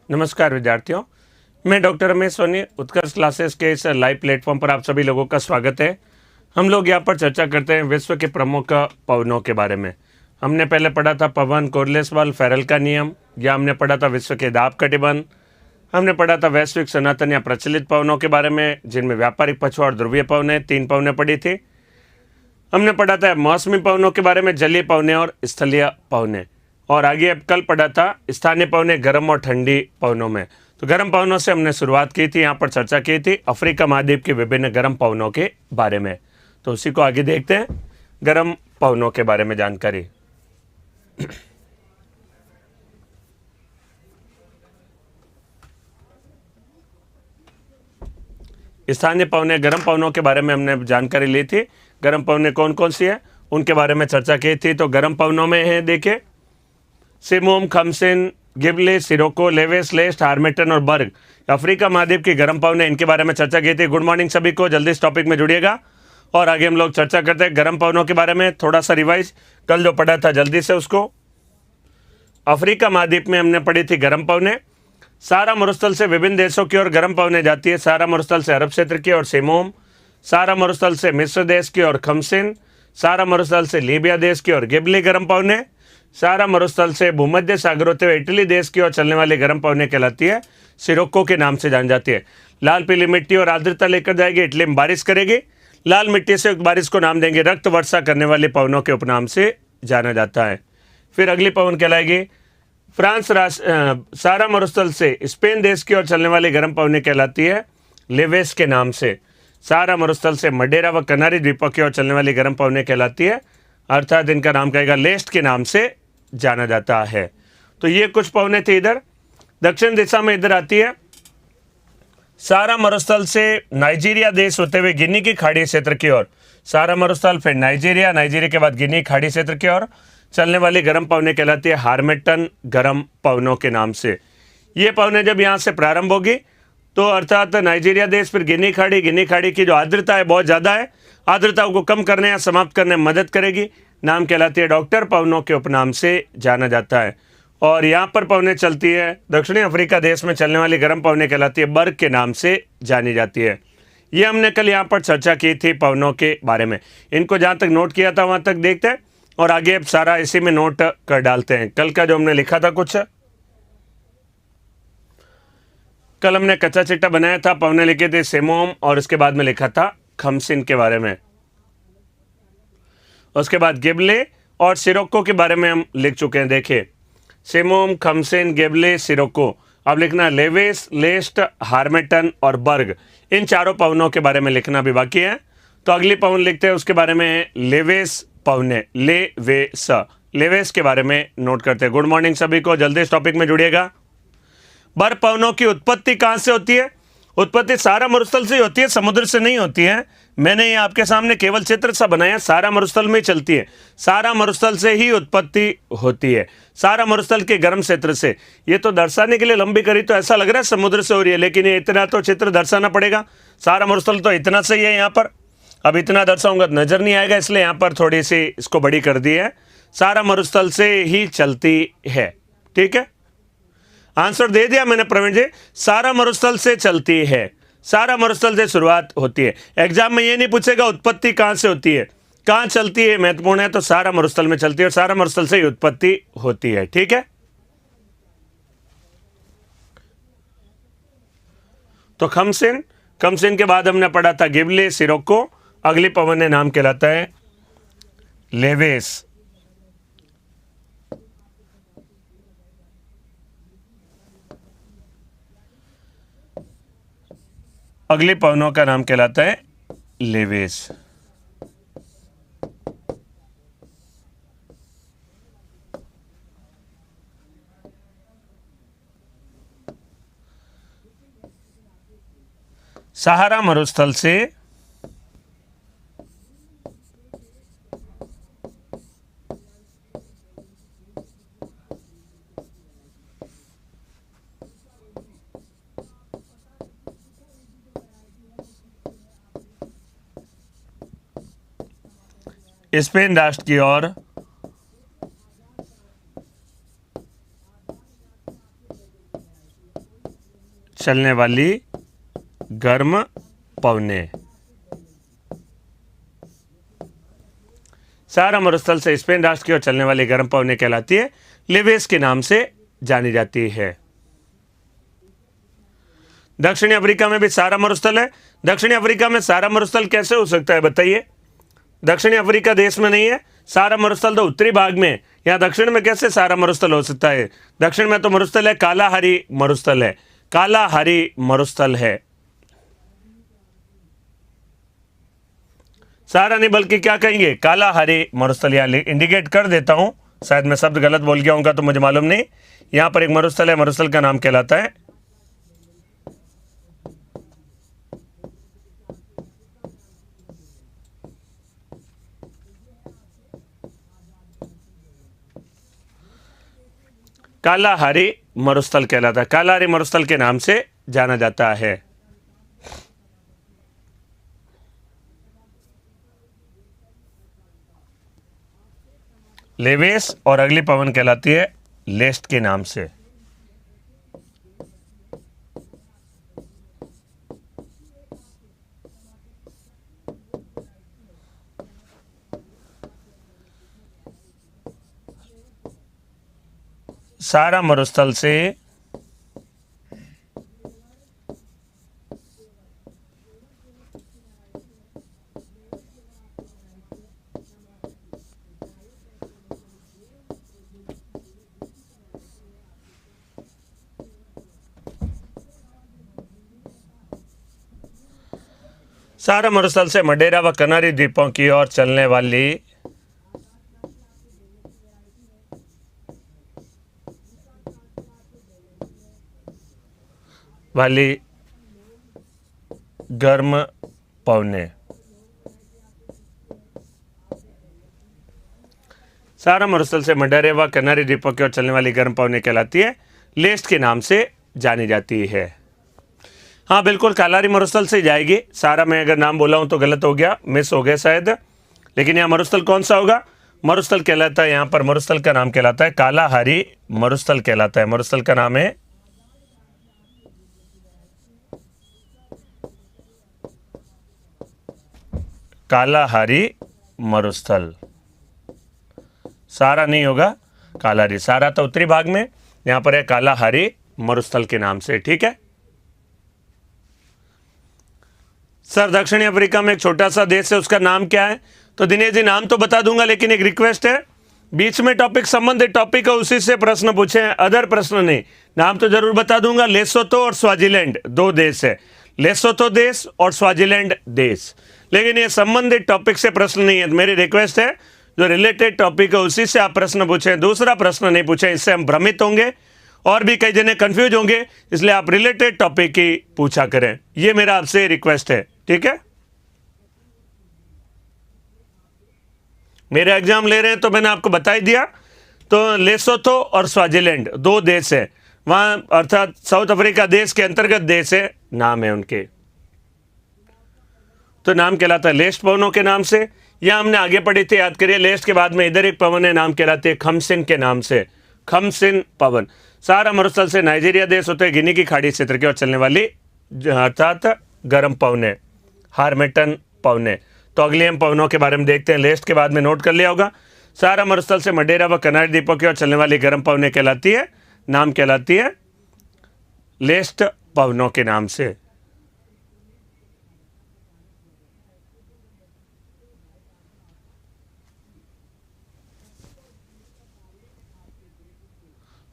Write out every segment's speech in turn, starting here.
नमस्कार विद्यार्थियों, मैं डॉक्टर रमेश सोनी उत्कर्ष क्लासेस के इस लाइव प्लेटफॉर्म पर आप सभी लोगों का स्वागत है। हम लोग यहाँ पर चर्चा करते हैं विश्व के प्रमुख पवनों के बारे में। हमने पहले पढ़ा था पवन, कोरलेस बल, फेरल का नियम, या हमने पढ़ा था विश्व के दाब कटिबंध। हमने पढ़ा था वैश्विक सनातन या प्रचलित पवनों के बारे में, जिनमें व्यापारिक पछुआ और ध्रुवीय पवनें 3 पवनें पढ़ी थी। हमने पढ़ा था मौसमी पवनों के बारे में, जलीय पवनें और स्थलीय पवनें। और आगे अब कल पढ़ा था स्थानीय पवनें गर्म और ठंडी पवनों में। तो गर्म पवनों से हमने शुरुआत की थी, यहाँ पर चर्चा की थी अफ्रीका महाद्वीप के विभिन्न गर्म पवनों के बारे में। तो उसी को आगे देखते हैं, गर्म पवनों के बारे में जानकारी। स्थानीय पवनें गर्म पवनों के बारे में हमने जानकारी ली थी। गर्म पवनें कौन कौन सी है उनके बारे में चर्चा की थी। तो गर्म पवनों में है, देखिए, सिमोम, खमसिन, गिबले, सिरोको, लेवेस, लेस्ट, हार्मेटन और बर्ग। अफ्रीका महाद्वीप की गर्म पवनें, इनके बारे में चर्चा की थी। गुड मॉर्निंग सभी को, जल्दी इस टॉपिक में जुड़िएगा। और आगे हम लोग चर्चा करते हैं गर्म पवनों के बारे में। थोड़ा सा रिवाइज, कल जो पढ़ा था जल्दी से उसको। अफ्रीका महाद्वीप में हमने पढ़ी थी गर्म पवनें। सारा मरुस्थल से विभिन्न देशों की ओर गर्म पवनें जाती है। सारा मरुस्थल से अरब क्षेत्र की और सिमोम, सारा मरुस्थल से मिस्र देश की और खमसिन, सारा मरुस्थल से लीबिया देश की और गिबली गर्म पवनें, सारा मरुस्थल से भूमध्य सागर होते हुए इटली देश की ओर चलने वाली गर्म पवनें कहलाती है, सिरोक्को के नाम से जान जाती है। लाल पीली मिट्टी और आर्द्रता लेकर जाएगी, इटली में बारिश करेगी। लाल मिट्टी से बारिश को नाम देंगे रक्त वर्षा करने वाली पवनों के उपनाम से जाना जाता है। फिर अगली पवन कहलाएगी फ्रांस सारा मरुस्थल से स्पेन देश की ओर चलने वाली गर्म पवनें कहलाती है लेवेस के नाम से। सारा मरुस्थल से मडेरा व कनारी द्वीपों की ओर चलने वाली गर्म पवनें कहलाती है, अर्थात इनका नाम कहेगा लेस्ट के नाम से जाना जाता है। तो ये कुछ पवनें थी। इधर दक्षिण दिशा में इधर आती है सारा मरुस्थल से नाइजीरिया देश होते हुए गिनी की खाड़ी क्षेत्र की ओर। सारा मरुस्थल, फिर नाइजीरिया, नाइजीरिया के बाद गिनी खाड़ी क्षेत्र की ओर चलने वाली गर्म पवनें कहलाती है हार्मेटन गर्म पवनों के नाम से। ये पवनें जब यहाँ से प्रारंभ होगी तो अर्थात नाइजीरिया देश, फिर गिनी खाड़ी की जो आर्द्रता है बहुत ज़्यादा है, आर्द्रता को कम करने या समाप्त करने में मदद करेगी। नाम कहलाती है डॉक्टर पवनों के उपनाम से जाना जाता है। और यहाँ पर पवनें चलती है दक्षिणी अफ्रीका देश में चलने वाली गर्म पवनें कहलाती है बर्ग के नाम से जानी जाती है। ये हमने कल यहाँ पर चर्चा की थी पवनों के बारे में। इनको जहाँ तक नोट किया था वहाँ तक देखते हैं और आगे अब सारा इसी में नोट कर डालते हैं। कल का जो हमने लिखा था कुछ, कल हमने कच्चा चिट्टा बनाया था, पवनें लिखे थे सिमोम और उसके बाद में लिखा था खमसिन के बारे में। उसके बाद गिबले और सिरोक्को के बारे में हम लिख चुके हैं। देखिए, सिमोम, खमसिन, गिबले, सिरोक्को। अब लिखना लेवेस, लेस्ट, हार्मेटन और बर्ग। इन चारों पवनों के बारे में लिखना भी बाकी है। तो अगली पवन लिखते हैं, उसके बारे में लेवेस पवने, लेवेस के बारे में नोट करते हैं। गुड मॉर्निंग सभी को, जल्दी इस टॉपिक में जुड़िएगा। बर्फ पवनों की उत्पत्ति कहाँ से होती है? उत्पत्ति सारा मरुस्थल से ही होती है, समुद्र से नहीं होती है। मैंने ये आपके सामने केवल चित्र सा बनाया, सारा मरुस्थल में ही चलती है। सारा मरुस्थल से ही उत्पत्ति होती है, सारा मरुस्थल के गर्म क्षेत्र से। ये तो दर्शाने के लिए लंबी करी तो ऐसा लग रहा है समुद्र से हो रही है, लेकिन ये इतना तो चित्र दर्शाना पड़ेगा। सारा मरुस्थल तो इतना सही है यहाँ पर, अब इतना दर्शाऊंगा तो नजर नहीं आएगा, इसलिए यहाँ पर थोड़ी सी इसको बड़ी कर दी है। सारा मरुस्थल से ही चलती है, ठीक है। आंसर दे दिया मैंने प्रवीण जी, सारा मरुस्थल से चलती है, सारा मरुस्थल से शुरुआत होती है। एग्जाम में ये नहीं पूछेगा उत्पत्ति कहां से होती है, कहां चलती है, महत्वपूर्ण है। तो सारा मरुस्थल में चलती है और सारा मरुस्थल से ही उत्पत्ति होती है, ठीक है। तो खमसिन के बाद हमने पढ़ा था गिबले, सिरोक्को। अगली पवन ने नाम कहलाता है लेवेस। अगले पवनों का नाम कहलाता है लेवेस। सहारा मरुस्थल से स्पेन राष्ट्र की ओर चलने वाली गर्म पवने। सहारा मरुस्थल से स्पेन राष्ट्र की ओर चलने वाली गर्म पवने कहलाती है, लेवेस के नाम से जानी जाती है। दक्षिणी अफ्रीका में भी सहारा मरुस्थल है। दक्षिणी अफ्रीका में सहारा मरुस्थल कैसे हो सकता है बताइए? दक्षिणी अफ्रीका देश में नहीं है, सहारा मरुस्थल तो उत्तरी भाग में। यहाँ दक्षिण में कैसे सहारा मरुस्थल हो सकता है? दक्षिण में तो मरुस्थल है, कालाहारी मरुस्थल है, कालाहारी मरुस्थल है। सहारा नहीं बल्कि क्या कहेंगे? कालाहारी मरुस्थल। यहाँ इंडिकेट कर देता हूं, शायद मैं शब्द गलत बोल गया हूँ तो मुझे मालूम नहीं। यहाँ पर एक मरुस्थल है, मरुस्थल का नाम कहलाता है कालाहारी मरुस्थल कहलाता है, कालाहारी मरुस्थल के नाम से जाना जाता है। लेवेस और अगली पवन कहलाती है लेस्ट के नाम से। सहारा मरुस्थल से सहारा मरुस्थल से मडेरा व कनारी द्वीपों की ओर चलने वाली गर्म पवने। सहारा मरुस्थल से मडेरा व कनारी द्वीपों की ओर चलने वाली गर्म पवने कहलाती है, लेस्ट के नाम से जानी जाती है। हाँ बिल्कुल, कालाहारी मरुस्थल से जाएगी। सहारा में अगर नाम बोला हूं तो गलत हो गया, मिस हो गया शायद। लेकिन यहाँ मरुस्थल कौन सा होगा? मरुस्थल कहलाता है, यहाँ पर मरुस्थल का नाम कहलाता है कालाहारी मरुस्थल कहलाता है। मरुस्थल का नाम है कालाहारी मरुस्थल। सहारा नहीं होगा, कालाहारी। सहारा तो उत्तरी भाग में, यहाँ पर है कालाहारी मरुस्थल के नाम से। ठीक है सर। दक्षिणी अफ्रीका में एक छोटा सा देश है, उसका नाम क्या है? तो दिनेश जी नाम तो बता दूंगा, लेकिन एक रिक्वेस्ट है, बीच में टॉपिक संबंधित टॉपिक है उसी से प्रश्न पूछे, अदर प्रश्न नहीं। नाम तो जरूर बता दूंगा। लेसोतो और स्वाजीलैंड दो देश है, लेसोतो देश और स्वाजीलैंड देश, लेकिन ये संबंधित टॉपिक से प्रश्न नहीं है। मेरी रिक्वेस्ट है जो रिलेटेड टॉपिक है उसी से आप प्रश्न पूछें, दूसरा प्रश्न नहीं पूछें, इससे हम भ्रमित होंगे और भी कई जने कंफ्यूज होंगे। इसलिए आप रिलेटेड टॉपिक ही पूछा करें, ये मेरा आपसे रिक्वेस्ट है। ठीक है, मेरे एग्जाम ले रहे हैं तो मैंने आपको बता ही दिया। तो लेसोथो और स्वाजीलैंड दो देश है वहां, अर्थात साउथ अफ्रीका देश के अंतर्गत देश है, नाम है उनके। तो नाम कहलाता है लेस्ट पवनों के नाम से। यह हमने आगे पढ़ी थी, याद करिए। लेस्ट के बाद में इधर एक पवन है, नाम कहलाते हैं खमसिन के नाम से, खमसिन पवन। सहारा मरुस्थल से नाइजीरिया देश होते हैं, गिनी की खाड़ी क्षेत्र की ओर चलने वाली अर्थात गर्म पवने, हार्मेटन पवने। तो अगले हम पवनों के बारे में देखते हैं, लेस्ट के बाद में नोट कर लिया होगा। सहारा मरुस्थल से मडेरा व कनारी द्वीपों की ओर चलने वाली गर्म पवने कहलाती है, नाम कहलाती है लेस्ट पवनों के नाम से।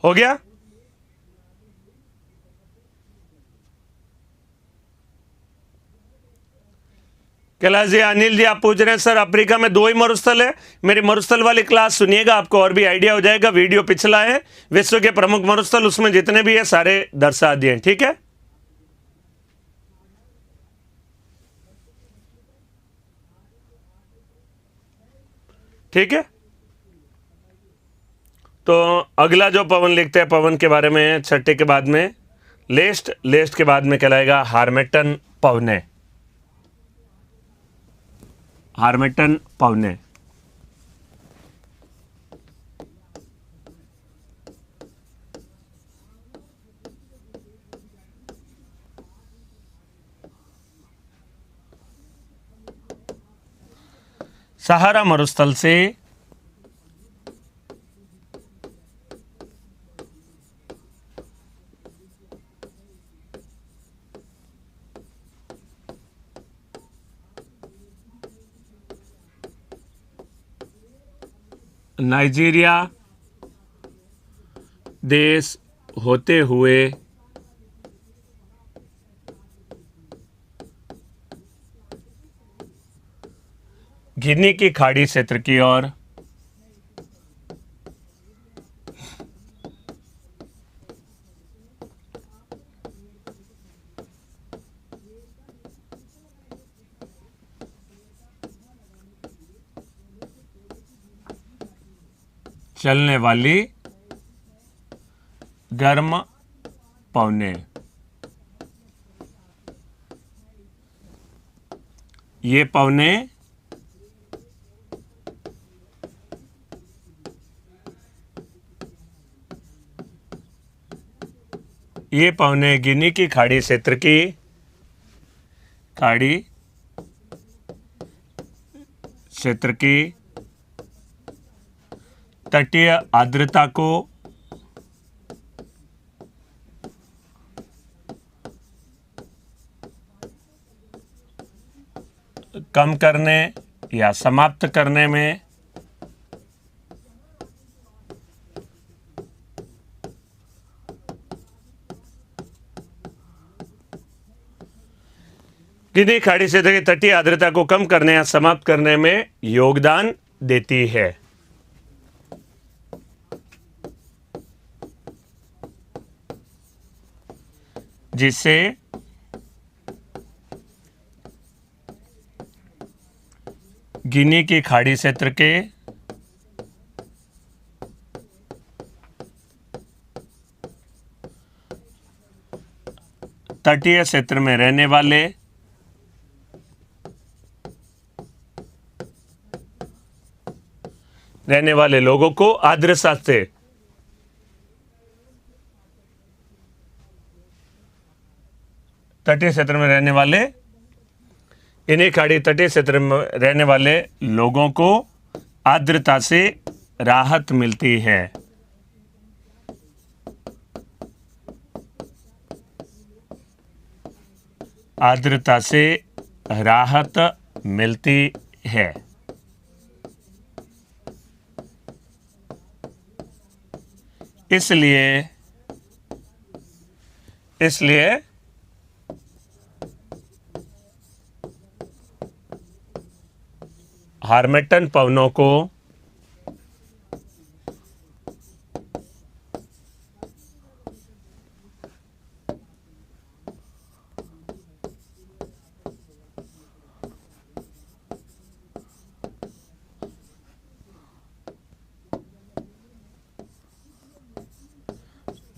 हो गया? कैलाश जी, अनिल जी आप पूछ रहे हैं सर अफ्रीका में दो ही मरुस्थल है। मेरी मरुस्थल वाली क्लास सुनिएगा, आपको और भी आइडिया हो जाएगा। वीडियो पिछला है, विश्व के प्रमुख मरुस्थल, उसमें जितने भी है सारे दर्शा दिए। ठीक है, ठीक है। तो अगला जो पवन लिखते हैं, पवन के बारे में छठे के बाद में लेस्ट, लेस्ट के बाद में कहलाएगा हार्मेटन पवने, हार्मेटन पवने। सहारा मरुस्थल से नाइजीरिया देश होते हुए गिनी की खाड़ी क्षेत्र की ओर चलने वाली गर्म पवनें। ये पवनें गिनी की खाड़ी क्षेत्र की तटीय आर्द्रता को कम करने या समाप्त करने में गिनी खाड़ी क्षेत्र की तटीय आर्द्रता को कम करने या समाप्त करने में योगदान देती है। जिससे गिनी की खाड़ी क्षेत्र के तटीय क्षेत्र में रहने वाले लोगों को आर्द्रता से तटीय क्षेत्र में रहने वाले इन्हीं खाड़ी तटीय क्षेत्र में रहने वाले लोगों को आर्द्रता से राहत मिलती है। आर्द्रता से राहत मिलती है। इसलिए हार्मेटन पवनों को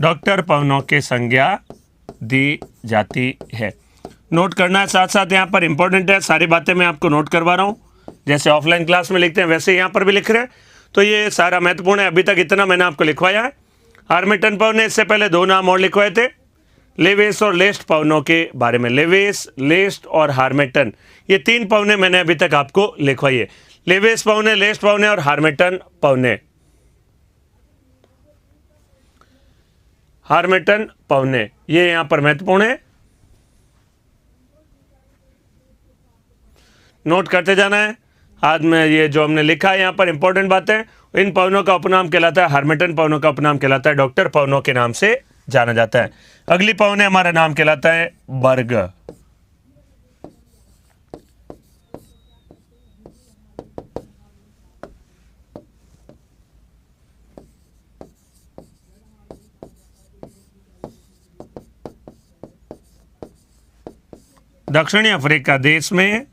डॉक्टर पवनों के संज्ञा दी जाती है। नोट करना है, साथ साथ यहाँ पर इंपॉर्टेंट है, सारी बातें मैं आपको नोट करवा रहा हूँ। जैसे ऑफलाइन क्लास में लिखते हैं वैसे यहाँ पर भी लिख रहे हैं, तो ये सारा महत्वपूर्ण है। अभी तक इतना मैंने आपको लिखवाया है। हार्मेटन पवन ने इससे पहले दो नाम और लिखवाए थे, लेवेस और लेस्ट पवनों के बारे में। लेवेस, लेस्ट और हार्मेटन, ये तीन पवने मैंने अभी तक आपको लिखवाई है। लेवेस पवने, लेस्ट पवने और हार्मेटन पवने। हार्मेटन पवने ये यहाँ पर महत्वपूर्ण है, नोट करते जाना है। आज में ये जो हमने लिखा है यहाँ पर इंपॉर्टेंट बातें, इन पवनों का उपनाम कहलाता है, हार्मेटन पवनों का उपनाम कहलाता है, डॉक्टर पवनों के नाम से जाना जाता है। अगली पवने हमारा नाम कहलाता है बर्ग। दक्षिणी अफ्रीका देश में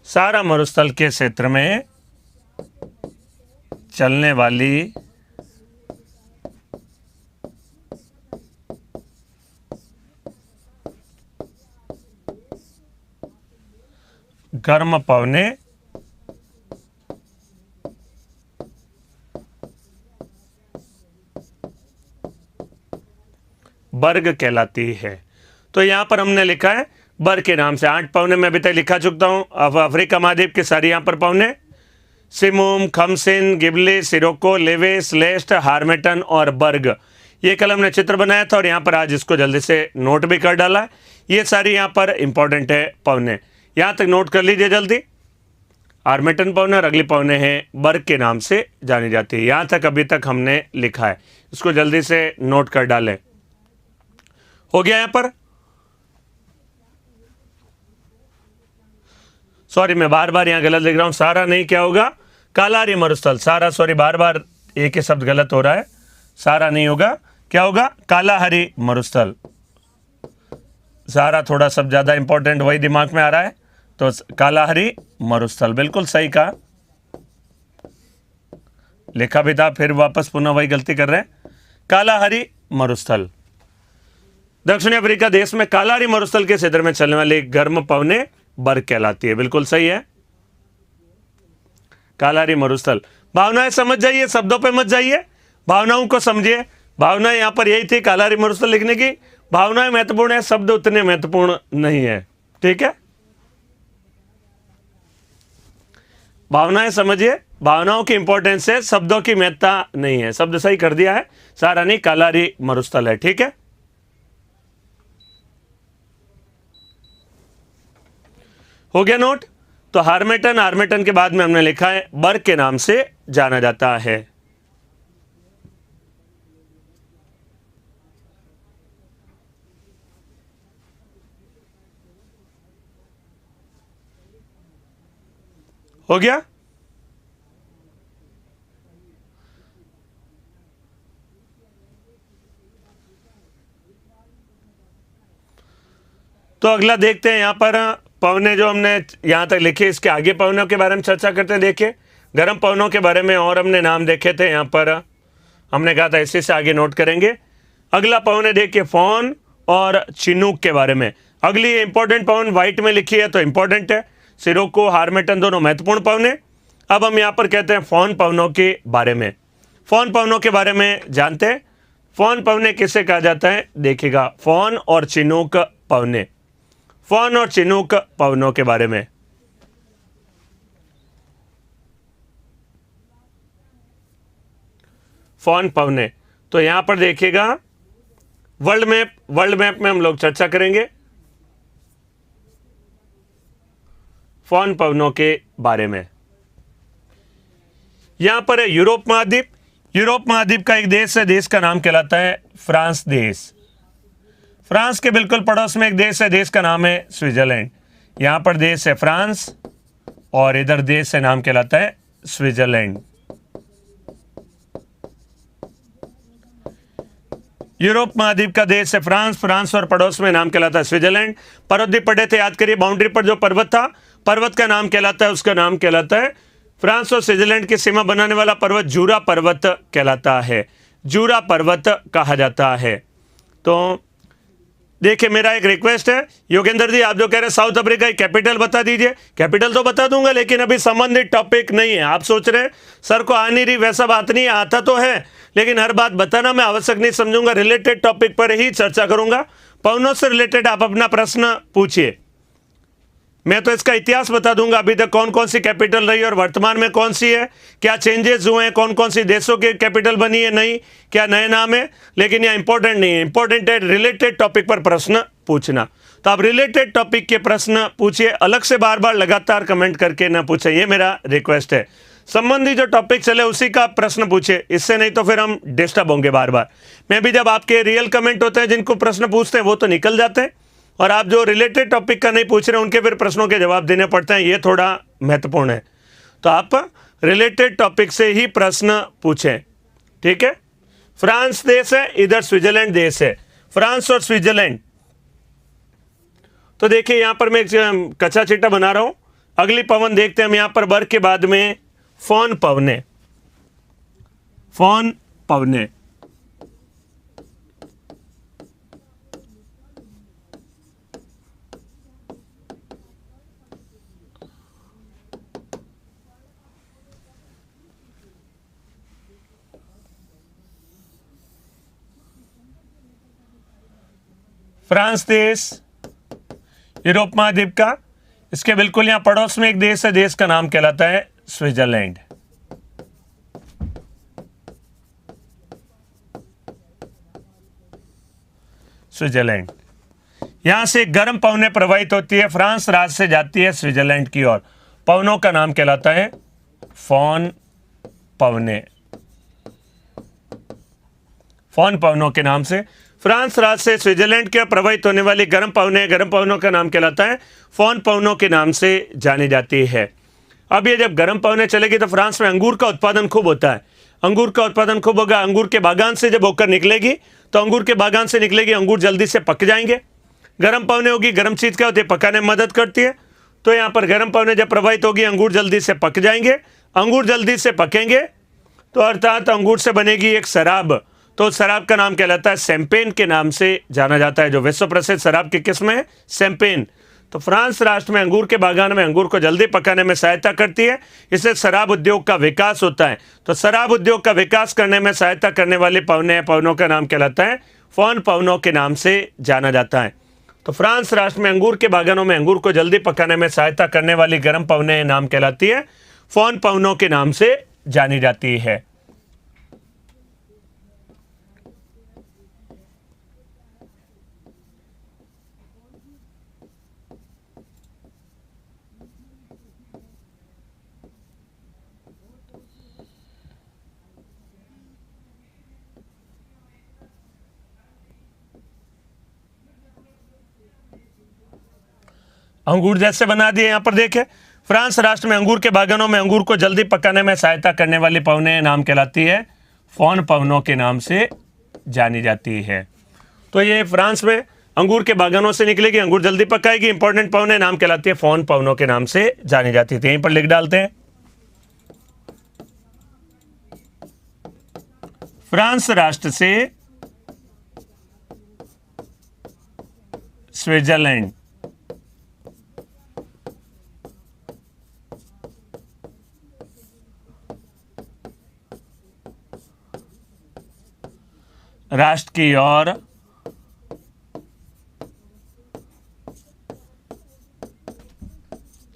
सहारा मरुस्थल के क्षेत्र में चलने वाली गर्म पवने बर्ग कहलाती है। तो यहाँ पर हमने लिखा है बर्ग के नाम से। 8 पौने मैं अभी तक लिखा चुका हूँ। अब अफ्रीका महाद्वीप के सारे यहाँ पर पौने सिमुम, खमसिन, गिबलिस, सिरोको, लेवेस, लेस्ट, हार्मेटन और बर्ग। ये कल हमने चित्र बनाया था और यहाँ पर आज इसको जल्दी से नोट भी कर डाला है। ये सारी यहाँ पर इंपॉर्टेंट है पौने, यहाँ तक नोट कर लीजिए जल्दी। हार्मेटन पौने और अगली पौने हैं बर्ग के नाम से जानी जाती है। यहाँ तक अभी तक हमने लिखा है, इसको जल्दी से नोट कर डालें। हो गया यहाँ पर? सॉरी, मैं बार बार यहाँ गलत लिख रहा हूँ। सारा नहीं, क्या होगा? कालारी मरुस्थल। सारा, सॉरी, बार बार एक ही शब्द गलत हो रहा है। सारा नहीं होगा, क्या होगा? कालाहारी मरुस्थल। सारा थोड़ा शब्द ज़्यादा इंपॉर्टेंट वही दिमाग में आ रहा है, तो कालाहारी मरुस्थल बिल्कुल सही कहा। लिखा भी था, फिर वापस पुनः वही गलती कर रहे हैं। कालाहारी मरुस्थल दक्षिणी अफ्रीका देश में कालाहारी मरुस्थल के क्षेत्र में चलने वाली गर्म पवने बर्ग कहलाती है। बिल्कुल सही है, कालाहारी मरुस्थल। भावनाएं समझ जाइए, शब्दों पे मत जाइए, भावनाओं को समझिए। भावनाएं यहां पर यही थी कालाहारी मरुस्थल लिखने की। भावनाएं महत्वपूर्ण है, शब्द उतने महत्वपूर्ण नहीं है। ठीक है, भावनाएं समझिए, भावनाओं की इंपॉर्टेंस है, शब्दों की महत्ता नहीं है। शब्द सही कर दिया है, सारा नहीं, कालाहारी मरुस्थल है। ठीक है, हो गया नोट। तो हार्मेटन, हार्मेटन के बाद में हमने लिखा है बर्ग के नाम से जाना जाता है। हो गया? तो अगला देखते हैं यहाँ पर पवने जो हमने यहाँ तक लिखे, इसके आगे पवनों के बारे में चर्चा करते हैं। देखिए, गर्म पवनों के बारे में और हमने नाम देखे थे। यहाँ पर हमने कहा था इसी से आगे नोट करेंगे। अगला पवन देखिए फॉन और चिनूक के बारे में। अगली इंपॉर्टेंट पवन व्हाइट में लिखी है, तो इंपॉर्टेंट है। सिरोको, हार्मेटन दोनों महत्वपूर्ण पवन है। अब हम यहाँ पर कहते हैं फॉन पवनों के बारे में। फॉन पवनों के बारे में जानते हैं। फॉन पवने किसे कहा जाता है? देखिएगा, फॉन और चिनूक पवने। फॉन और चिनूक पवनों के बारे में। फॉन पवने, तो यहां पर देखिएगा वर्ल्ड मैप में हम लोग चर्चा करेंगे फॉन पवनों के बारे में। यहां पर है यूरोप महाद्वीप। यूरोप महाद्वीप का एक देश है, देश का नाम कहलाता है फ्रांस देश। फ्रांस के बिल्कुल पड़ोस में एक देश है, देश का नाम है स्विट्जरलैंड। यहां पर देश है फ्रांस और इधर देश है, नाम कहलाता है स्विट्जरलैंड। यूरोप महाद्वीप का देश है फ्रांस, फ्रांस और पड़ोस में नाम कहलाता है स्विट्जरलैंड। पर्वत भी पढ़े थे, याद करिए। बाउंड्री पर जो पर्वत था, पर्वत का नाम कहलाता है, उसका नाम कहलाता है, फ्रांस और स्विट्जरलैंड की सीमा बनाने वाला पर्वत जूरा पर्वत कहलाता है। जूरा पर्वत कहा जाता है। तो देखिए, मेरा एक रिक्वेस्ट है योगेंद्र जी, आप जो कह रहे हैं साउथ अफ्रीका की कैपिटल बता दीजिए। कैपिटल तो बता दूंगा, लेकिन अभी संबंधित टॉपिक नहीं है। आप सोच रहे हैं सर को आ नहीं रही, वैसा बात नहीं है, आता तो है, लेकिन हर बात बताना मैं आवश्यक नहीं समझूंगा। रिलेटेड टॉपिक पर ही चर्चा करूंगा। पवनों से रिलेटेड आप अपना प्रश्न पूछिए, मैं तो इसका इतिहास बता दूंगा, अभी तक कौन कौन सी कैपिटल रही और वर्तमान में कौन सी है, क्या चेंजेस हुए हैं, कौन कौन सी देशों की कैपिटल बनी है, नहीं, क्या नए नाम है। लेकिन यह इंपॉर्टेंट नहीं है, इंपॉर्टेंट है रिलेटेड टॉपिक पर प्रश्न पूछना। तो आप रिलेटेड टॉपिक के प्रश्न पूछिए, अलग से बार बार लगातार कमेंट करके ना पूछे, ये मेरा रिक्वेस्ट है। संबंधी जो टॉपिक चले उसी का प्रश्न पूछे, इससे नहीं तो फिर हम डिस्टर्ब होंगे बार बार। मैं भी जब आपके रियल कमेंट होते हैं, जिनको प्रश्न पूछते हैं वो तो निकल जाते हैं, और आप जो रिलेटेड टॉपिक का नहीं पूछ रहे उनके फिर प्रश्नों के जवाब देने पड़ते हैं, ये थोड़ा महत्वपूर्ण है। तो आप रिलेटेड टॉपिक से ही प्रश्न पूछें, ठीक है। फ्रांस देश है, इधर स्विट्जरलैंड देश है, फ्रांस और स्विट्जरलैंड। तो देखिए यहां पर मैं कच्चा चिट्टा बना रहा हूं। अगली पवन देखते हैं हम, यहां पर बर्ग के बाद में फॉन पवने। फॉन पवने, फ्रांस देश यूरोप महाद्वीप का, इसके बिल्कुल यहां पड़ोस में एक देश है, देश का नाम कहलाता है स्विट्जरलैंड। स्विट्जरलैंड, यहां से गर्म पवनें प्रवाहित होती है, फ्रांस राज्य से जाती है स्विट्जरलैंड की ओर। पवनों का नाम कहलाता है फॉन पवने। फॉन पवनों के नाम से फ्रांस राज्य से स्विट्जरलैंड के प्रवाहित होने वाली गर्म पवनों का नाम कहलाता है फॉन पवनों के नाम से जानी जाती है। अब ये जब गर्म पवनें चलेगी तो फ्रांस में अंगूर का उत्पादन खूब होता है। अंगूर का उत्पादन खूब होगा, अंगूर के बागान से जब होकर निकलेगी तो अंगूर के बागान से निकलेगी, अंगूर जल्दी से पक जाएंगे। गर्म पवनें होगी, गर्म चीज क्या होती है, पकाने में मदद करती है। तो यहाँ पर गर्म पवनें जब प्रवाहित होगी, अंगूर जल्दी से पक जाएंगे। अंगूर जल्दी से पकेंगे तो अर्थात अंगूर से बनेगी एक शराब। तो शराब का नाम कहलाता है शैंपेन के नाम से जाना जाता है। जो विश्व प्रसिद्ध शराब की किस्म है शैंपेन। तो फ्रांस राष्ट्र में अंगूर के बागान में अंगूर को जल्दी पकाने में सहायता करती है, इससे शराब उद्योग का विकास होता है। तो शराब उद्योग का विकास करने में सहायता करने वाले पवनों का नाम कहलाता है फॉन पवनों के नाम से जाना जाता है। तो फ्रांस राष्ट्र में अंगूर के बागानों में अंगूर को जल्दी पकाने में सहायता करने वाली गर्म पवनें नाम कहलाती है फॉन पवनों के नाम से जानी जाती है। अंगूर जैसे बना दिए, यहां पर देखें फ्रांस राष्ट्र में अंगूर के बागानों में अंगूर को जल्दी पकाने में सहायता करने वाली पवनें नाम कहलाती है फॉन पवनों के नाम से जानी जाती है। तो ये फ्रांस में अंगूर के बागानों से निकलेगी, अंगूर जल्दी पकाएगी, इंपॉर्टेंट पवनें नाम कहलाती है फॉन पवनों के नाम से जानी जाती है। यहीं पर लिख डालते हैं फ्रांस राष्ट्र से स्विट्जरलैंड, राष्ट्र की ओर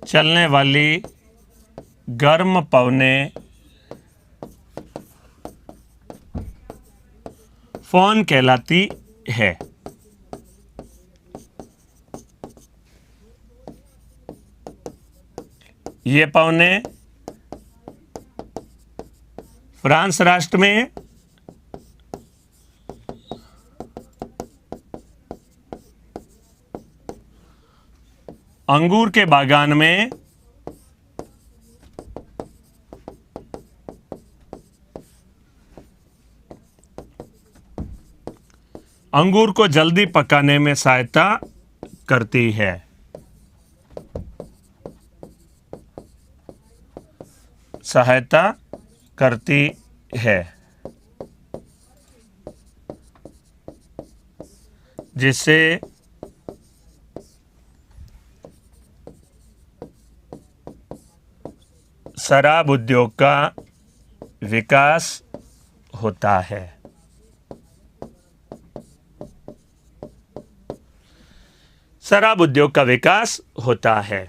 चलने वाली गर्म पवनें फॉन कहलाती है। ये पवनें फ्रांस राष्ट्र में अंगूर के बागान में अंगूर को जल्दी पकाने में सहायता करती है। सहायता करती है, जिससे शराब उद्योग का विकास होता है। शराब उद्योग का विकास होता है।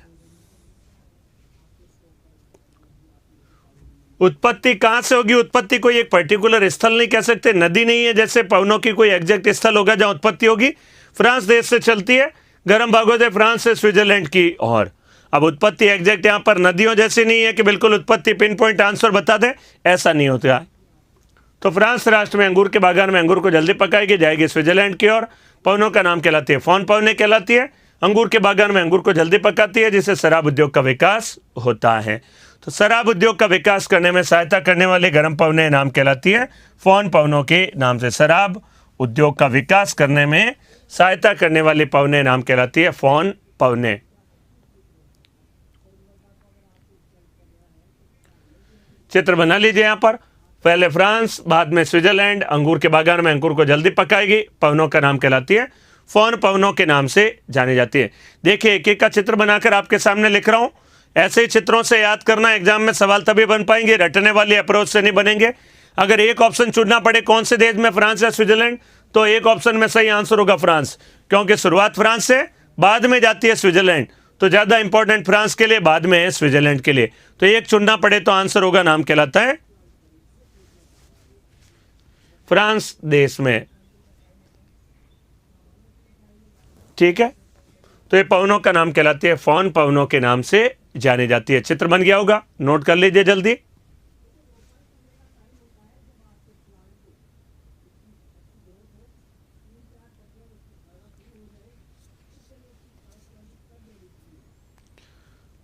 उत्पत्ति कहां से होगी? उत्पत्ति कोई एक पर्टिकुलर स्थल नहीं कह सकते, नदी नहीं है जैसे पवनों की कोई एग्जैक्ट स्थल होगा जहां उत्पत्ति होगी। फ्रांस देश से चलती है, गर्म भागों से फ्रांस से स्विट्जरलैंड की ओर। अब उत्पत्ति एग्जैक्ट यहां पर नदियों जैसी नहीं है कि बिल्कुल उत्पत्ति पिन पॉइंट आंसर बता दे, ऐसा नहीं होता। तो फ्रांस राष्ट्र में अंगूर के बागान में अंगूर को जल्दी पकाएगी, जाएगी स्विट्जरलैंड की ओर। पवनों का नाम कहलाती है फॉन पवने कहलाती है। अंगूर के बागान में अंगूर को जल्दी पकाती है, जिससे शराब उद्योग का विकास होता है। तो शराब उद्योग का विकास करने में सहायता करने वाले गर्म पवने नाम कहलाती है फॉन पवनों के नाम से। शराब उद्योग का विकास करने में सहायता करने वाली पवने नाम कहलाती है फॉन पवने। चित्र बना लीजिए यहां पर, पहले फ्रांस, बाद में स्विट्जरलैंड। अंगूर के बागान में अंगूर को जल्दी पकाएगी, पवनों का नाम कहलाती है फॉन पवनों के नाम से जानी जाती है। देखिए एक एक का चित्र बनाकर आपके सामने लिख रहा हूं। ऐसे ही चित्रों से याद करना, एग्जाम में सवाल तभी बन पाएंगे, रटने वाली अप्रोच से नहीं बनेंगे। अगर एक ऑप्शन चुनना पड़े कौन से देश में, फ्रांस या स्विट्जरलैंड, तो एक ऑप्शन में सही आंसर होगा फ्रांस, क्योंकि शुरुआत फ्रांस से, बाद में जाती है स्विट्जरलैंड, तो ज़्यादा इंपॉर्टेंट फ्रांस के लिए, बाद में है स्विट्जरलैंड के लिए। तो एक चुनना पड़े तो आंसर होगा, नाम कहलाता है फ्रांस देश में। ठीक है, तो ये पवनों का नाम कहलाती है, फॉन पवनों के नाम से जानी जाती है। चित्र बन गया होगा, नोट कर लीजिए जल्दी।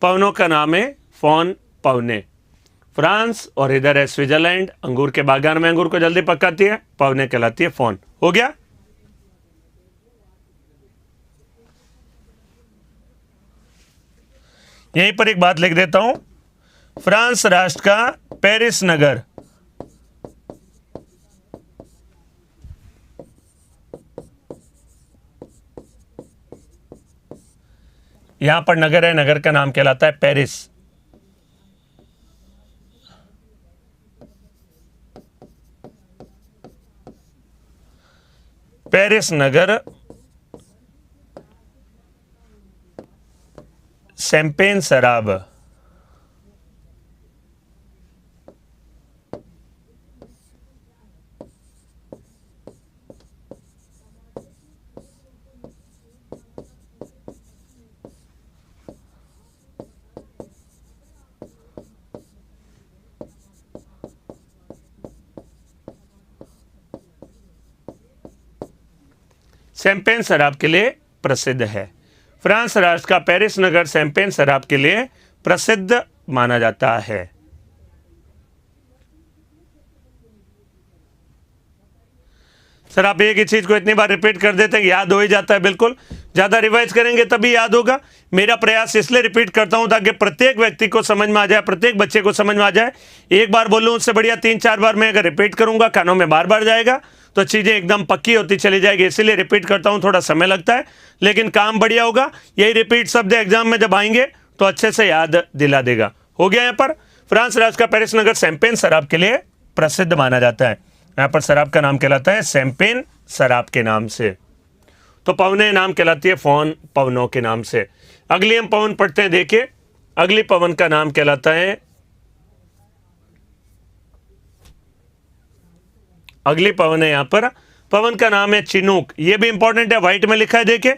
पवनों का नाम है फॉन पवने, फ्रांस, और इधर है स्विट्जरलैंड। अंगूर के बागान में अंगूर को जल्दी पकाती है, पवने कहलाती है फॉन। हो गया। यहीं पर एक बात लिख देता हूं, फ्रांस राष्ट्र का पेरिस नगर यहां पर नगर है, नगर का नाम कहलाता है पेरिस। पेरिस नगर शैंपेन शराब, शैंपेन शराब के लिए प्रसिद्ध है। फ्रांस राष्ट्र का पेरिस नगर शैंपेन शराब के लिए प्रसिद्ध माना जाता है। सर आप एक ही चीज को इतनी बार रिपीट कर देते हैं, याद हो ही जाता है। बिल्कुल, ज्यादा रिवाइज करेंगे तभी याद होगा। मेरा प्रयास इसलिए रिपीट करता हूं ताकि प्रत्येक व्यक्ति को समझ में आ जाए, प्रत्येक बच्चे को समझ में आ जाए। एक बार बोलूं उससे बढ़िया 3-4 बार मैं अगर रिपीट करूंगा, कानों में बार बार जाएगा तो चीजें एकदम पक्की होती चली जाएगी। इसीलिए रिपीट करता हूं, थोड़ा समय लगता है लेकिन काम बढ़िया होगा। यही रिपीट शब्द एग्जाम में जब आएंगे तो अच्छे से याद दिला देगा। हो गया। यहाँ पर फ्रांस राष्ट्र का पेरिस नगर शैंपेन शराब के लिए प्रसिद्ध माना जाता है। यहाँ पर शराब का नाम कहलाता है शैंपेन शराब के नाम से। तो पवने नाम कहलाती है फॉन पवनों के नाम से। अगली हम पवन पढ़ते हैं। देखिए, अगली पवन का नाम कहलाता है, अगली पवन है यहाँ पर, पवन का नाम है चिनूक। ये भी इंपॉर्टेंट है, व्हाइट में लिखा है देखिए।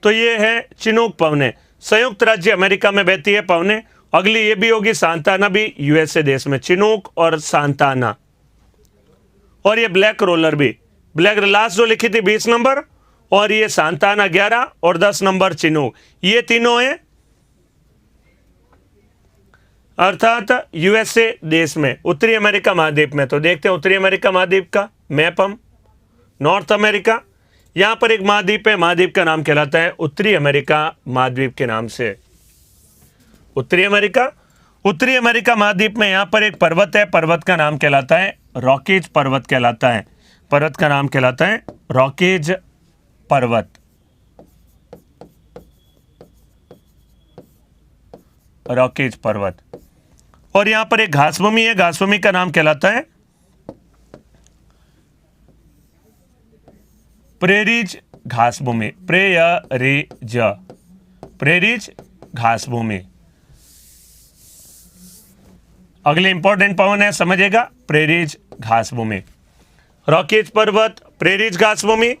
तो ये है चिनूक पवने, संयुक्त राज्य अमेरिका में बहती है पवने। अगली ये भी होगी सांताना, भी यूएसए देश में, चिनूक और सांताना। और ये ब्लैक रोलर भी, ब्लैक लास्ट जो लिखी थी 20 नंबर, और ये सांताना 11 और 10 नंबर चिनूक। ये तीनों हैं अर्थात यूएसए देश में, उत्तरी अमेरिका महाद्वीप में। तो देखते हैं उत्तरी अमेरिका महाद्वीप का मैप हम, नॉर्थ अमेरिका। यहां पर एक महाद्वीप है, महाद्वीप का नाम कहलाता है उत्तरी अमेरिका महाद्वीप के नाम से। उत्तरी अमेरिका, उत्तरी अमेरिका महाद्वीप में यहां पर एक पर्वत है, पर्वत का नाम कहलाता है रॉकीज पर्वत कहलाता है। पर्वत का नाम कहलाता है रॉकीज पर्वत। रॉकीज पर्वत। और यहां पर एक घास भूमि है, घास भूमि का नाम कहलाता है प्रेरीज घास भूमि। प्रेरीज, प्रेरीज घास भूमि। अगले इंपॉर्टेंट पवन है, समझिएगा, प्रेरीज घास भूमि, रॉकीज पर्वत, प्रेरीज घास भूमि।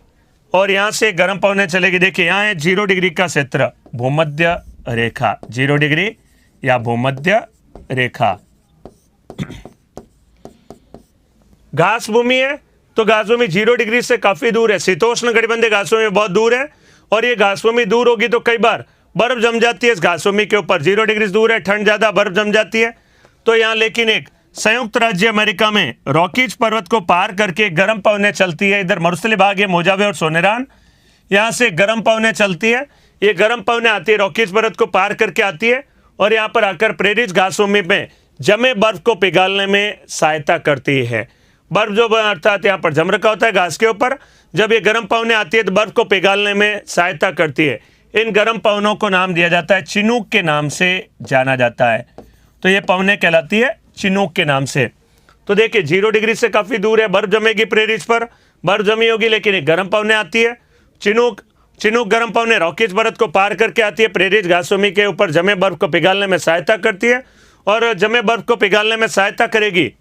और यहां से गर्म पवनें चलेगी। देखिए यहां है 0 डिग्री का क्षेत्र, भूमध्य रेखा, 0 डिग्री या भूमध्य रेखा। घास भूमि है तो घास भूमि 0 डिग्री से काफी दूर है, शीतोष्ण कटिबंधीय घास भूमि बहुत दूर है। और ये घास भूमि दूर होगी तो कई बार बर्फ जम जाती है इस घास भूमि के ऊपर। 0 डिग्री से दूर है, ठंड ज्यादा, बर्फ जम जाती है। तो यहाँ लेकिन एक संयुक्त राज्य अमेरिका में रॉकीज पर्वत को पार करके गर्म पवनें चलती है। इधर मरुस्थलीय भाग है, मोजावे और सोनेरान, यहाँ से गर्म पवनें चलती है। ये गर्म पवनें आती है, रॉकीज पर्वत को पार करके आती है और यहाँ पर आकर प्रेरिज घास भूमि में जमे बर्फ को पिघालने में सहायता करती है। बर्फ जो अर्थात यहाँ पर जम रखा होता है घास के ऊपर, जब ये गर्म पवनें आती है तो बर्फ को पिघालने में सहायता करती है। इन गर्म पवनों को नाम दिया जाता है चिनूक के नाम से जाना जाता है। तो ये पवनें कहलाती है चिनूक के नाम से। तो देखिए 0 डिग्री से काफी दूर है, बर्फ जमेगी प्रेरिज पर, बर्फ जमी होगी लेकिन एक गर्म पवनें आती है चिनूक, चिनूक गर्म पवने रॉकीज बर्फ को पार करके आती है, प्रेरित घासभूमि के ऊपर जमे बर्फ को पिघालने में सहायता करती है, और जमे बर्फ को पिघालने में सहायता करेगी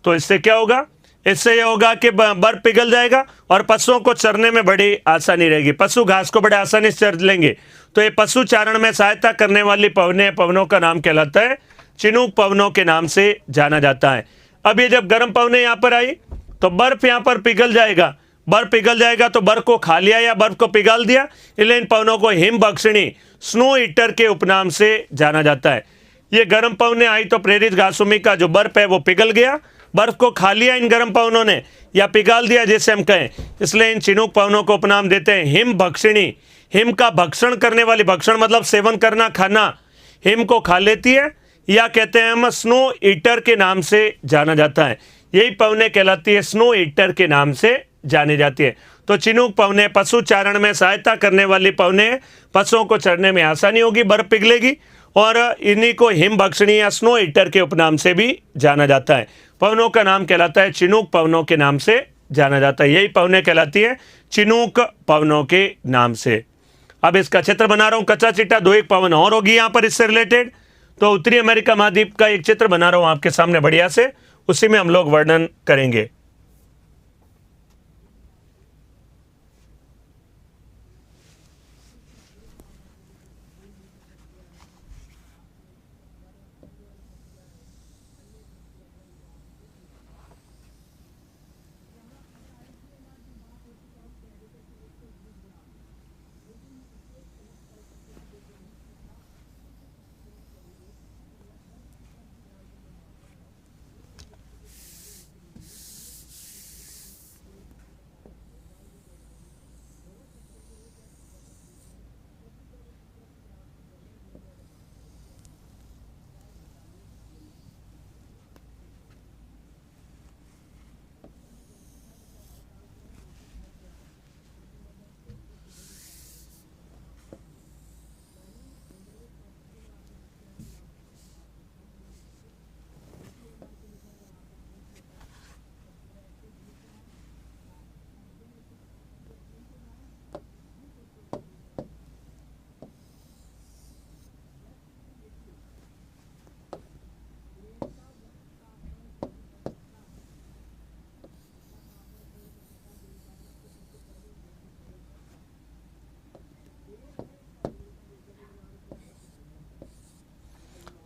तो इससे क्या होगा, इससे यह होगा कि बर्फ पिघल जाएगा और पशुओं को चरने में बड़ी आसानी रहेगी। पशु घास को बड़े आसानी से चर लेंगे। तो ये पशु चारण में सहायता करने वाली पवनों का नाम कहलाता है चिनूक पवनों के नाम से जाना जाता है। अब ये जब गर्म पवने यहाँ पर आई तो बर्फ यहाँ पर पिघल जाएगा, बर्फ पिघल जाएगा तो बर्फ को खा लिया या बर्फ को पिघाल दिया, इसलिए इन पवनों को हिम भक्षिणी स्नो ईटर के उपनाम से जाना जाता है। ये गर्म पवने आई तो प्रेरित घासभूमि का जो बर्फ है वो पिघल गया, बर्फ को खा लिया इन गर्म पवनों ने या पिघाल दिया जैसे हम कहें, इसलिए इन चिनूक पवनों को उपनाम देते हैं हिम भक्षिणी। हिम का भक्षण करने वाली, भक्षण मतलब सेवन करना, खाना, हिम को खा लेती है या कहते हैं हम स्नो ईटर के नाम से जाना जाता है। यही पवने कहलाती है स्नो ईटर के नाम से जानी जाती है। तो चिनूक पवने पशु चारण में सहायता करने वाली पवने, पशुओं को चरने में आसानी होगी, बर्फ पिघलेगी, और इन्हीं को हिम भक्षणी या स्नो ईटर के उपनाम से भी जाना जाता है। पवनों का नाम कहलाता है चिनूक पवनों के नाम से जाना जाता है। यही पवने कहलाती है चिनूक पवनों के नाम से। अब इसका चित्र बना रहा हूँ, कच्चा चिट्टा, दो एक पवन और होगी यहाँ पर इससे रिलेटेड। तो उत्तरी अमेरिका महाद्वीप का एक चित्र बना रहा हूँ आपके सामने बढ़िया से, उसी में हम लोग वर्णन करेंगे।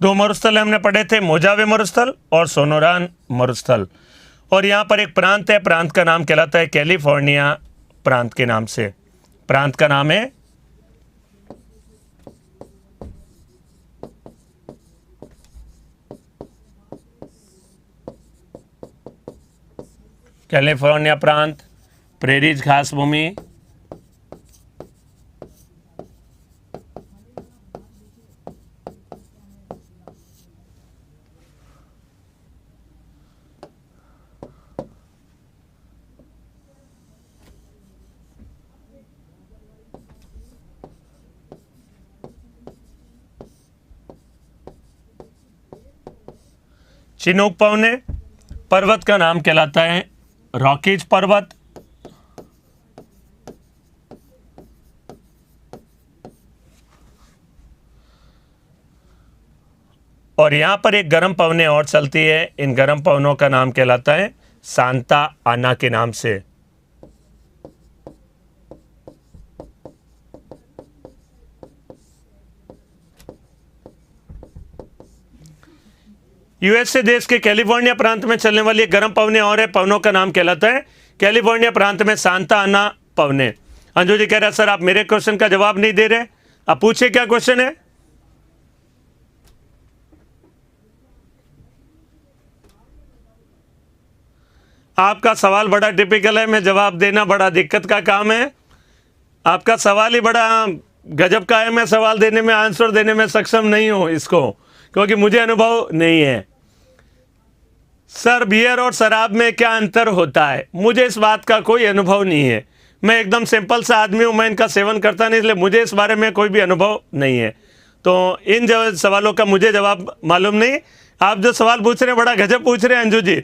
दो मरुस्थल हमने पढ़े थे, मोजावे मरुस्थल और सोनोरान मरुस्थल। और यहाँ पर एक प्रांत है, प्रांत का नाम कहलाता है कैलिफोर्निया प्रांत के नाम से। प्रांत का नाम है कैलिफोर्निया प्रांत, प्रेरीज घास भूमि, चिनूक पवने। पर्वत का नाम कहलाता है रॉकीज पर्वत। और यहां पर एक गर्म पवने और चलती है, इन गर्म पवनों का नाम कहलाता है सांता आना के नाम से। यूएसए देश के कैलिफोर्निया प्रांत में चलने वाली एक गर्म पवने और है, पवनों का नाम कहलाता है कैलिफोर्निया प्रांत में सांता आना पवने। अंजू जी कह रहा है सर आप मेरे क्वेश्चन का जवाब नहीं दे रहे, आप पूछे क्या क्वेश्चन है। आपका सवाल बड़ा टिपिकल है, मैं जवाब देना बड़ा दिक्कत का काम है। आपका सवाल ही बड़ा गजब का है, मैं सवाल देने में, आंसर देने में सक्षम नहीं हूं इसको, क्योंकि मुझे अनुभव नहीं है। सर बियर और शराब में क्या अंतर होता है, मुझे इस बात का कोई अनुभव नहीं है। मैं एकदम सिंपल सा आदमी हूँ, मैं इनका सेवन करता नहीं, इसलिए मुझे इस बारे में कोई भी अनुभव नहीं है। तो इन सवालों का मुझे जवाब मालूम नहीं। आप जो सवाल पूछ रहे हैं बड़ा गजब पूछ रहे हैं अंजू जी।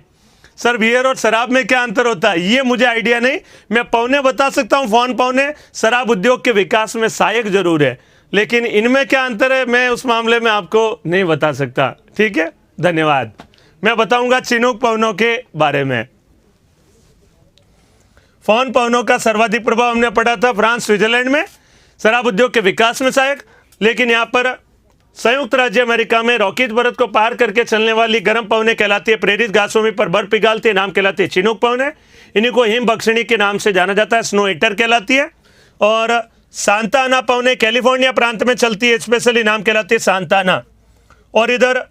सर बियर और शराब में क्या अंतर होता है, ये मुझे आइडिया नहीं। मैं पौने बता सकता हूँ, फोन पौने शराब उद्योग के विकास में सहायक जरूर है, लेकिन इनमें क्या अंतर है मैं उस मामले में आपको नहीं बता सकता। ठीक है, धन्यवाद। मैं बताऊंगा चिनूक पवनों के बारे में। फोन पवनों का सर्वाधिक प्रभाव हमने पढ़ा था फ्रांस स्विट्जरलैंड में, शराब उद्योग के विकास में सहायक। लेकिन यहाँ पर संयुक्त राज्य अमेरिका में रॉकीज पर्वत को पार करके चलने वाली गर्म पवने कहलाती है, प्रेरित घासों में पर बर्फ पिघालती है, नाम कहलाती है चिनूक पवने। इन्हीं को हिम बक्षिणी के नाम से जाना जाता है, स्नो ईटर कहलाती है। और सांता आना पवने कैलिफोर्निया प्रांत में चलती है, स्पेशली नाम कहलाती है सांता आना। और इधर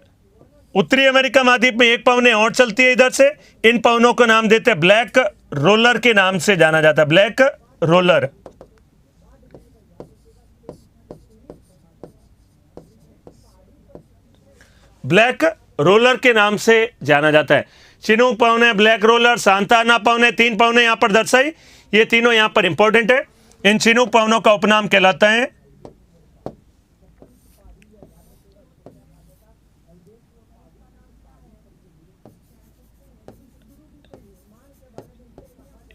उत्तरी अमेरिका महाद्वीप में एक पवने और चलती है इधर से, इन पवनों को नाम देते हैं ब्लैक रोलर के नाम से जाना जाता है, ब्लैक रोलर। ब्लैक रोलर के नाम से जाना जाता है। चिनूक पवने, ब्लैक रोलर, सांता आना पवने, 3 पवने यहां पर दर्शाई, ये तीनों यहां पर इंपॉर्टेंट है। इन चिनूक पवनों का उपनाम कहलाता है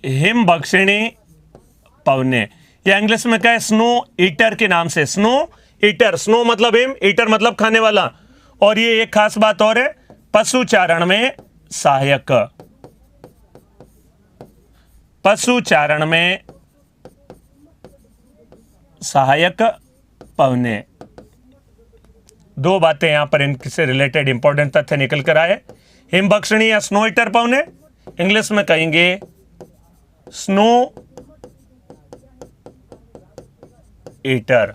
हिम बक्षिणी पवने, या इंग्लिश में क्या है, स्नो ईटर के नाम से। स्नो ईटर, स्नो मतलब हिम, ईटर मतलब खाने वाला। और ये एक खास बात और है, पशुचारण में सहायक। पशुचारण में सहायक पवने। 2 बातें यहां पर इनसे रिलेटेड इंपॉर्टेंट तथ्य निकल कर आए। हिम बक्षिणी या स्नो ईटर पवने, इंग्लिश में कहेंगे स्नो ईटर।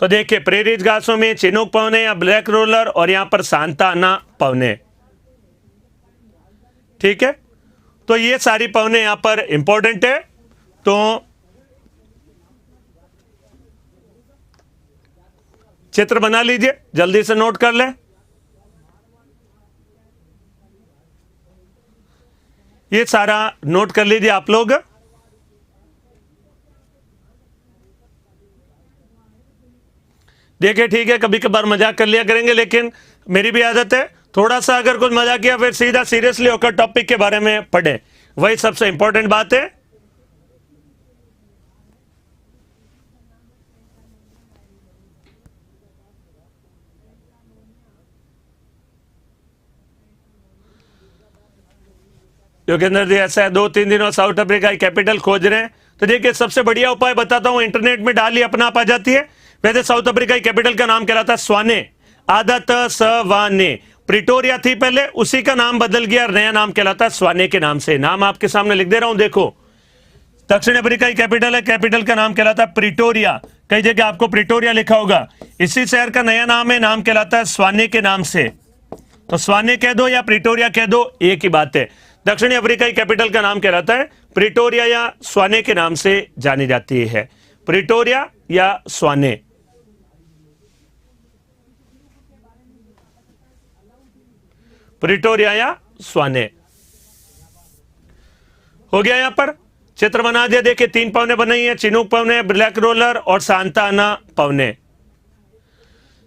तो देखिए, प्रेरित घासों में चिनूक पवने या ब्लैक रोलर, और यहां पर सांता आना पवने। ठीक है, तो ये सारी पवने यहां पर इंपॉर्टेंट है। तो चित्र बना लीजिए, जल्दी से नोट कर लें। ये सारा नोट कर लीजिए आप लोग। देखिए ठीक है, कभी कभार मजाक कर लिया करेंगे, लेकिन मेरी भी आदत है थोड़ा सा अगर कुछ मजाक किया फिर सीधा सीरियसली होकर टॉपिक के बारे में पढ़े, वही सबसे इंपॉर्टेंट बात है। योगेंद्र जी ऐसा है, 2-3 दिनों साउथ अफ्रीका की कैपिटल खोज रहे हैं। तो देखिए, सबसे बढ़िया उपाय बताता हूं, इंटरनेट में डालिए, अपना आप आ जाती है। वैसे साउथ अफ्रीका की कैपिटल का नाम कहलाता है स्वाने, आदत सवाने। प्रिटोरिया थी पहले, उसी का नाम बदल गया, नया नाम कहलाता है स्वाने के नाम से। नाम आपके सामने लिख दे रहा हूं, देखो। दक्षिण अफ्रीका की कैपिटल है, कैपिटल का नाम कहलाता है प्रिटोरिया। कई जगह आपको प्रिटोरिया लिखा होगा। इसी शहर का नया नाम है, नाम कहलाता है स्वाने के नाम से। तो स्वाने कह दो या प्रिटोरिया कह दो, एक ही बात है। दक्षिणी अफ्रीका की कैपिटल का नाम कहलाता है प्रिटोरिया या स्वाने के नाम से जानी जाती है। प्रिटोरिया या स्वाने। प्रिटोरिया या स्वाने हो गया। यहां पर चित्र बना दिया, देखिए 3 पवने बनाई है, चिनूक पवने, ब्लैक रोलर और सांता आना पवने।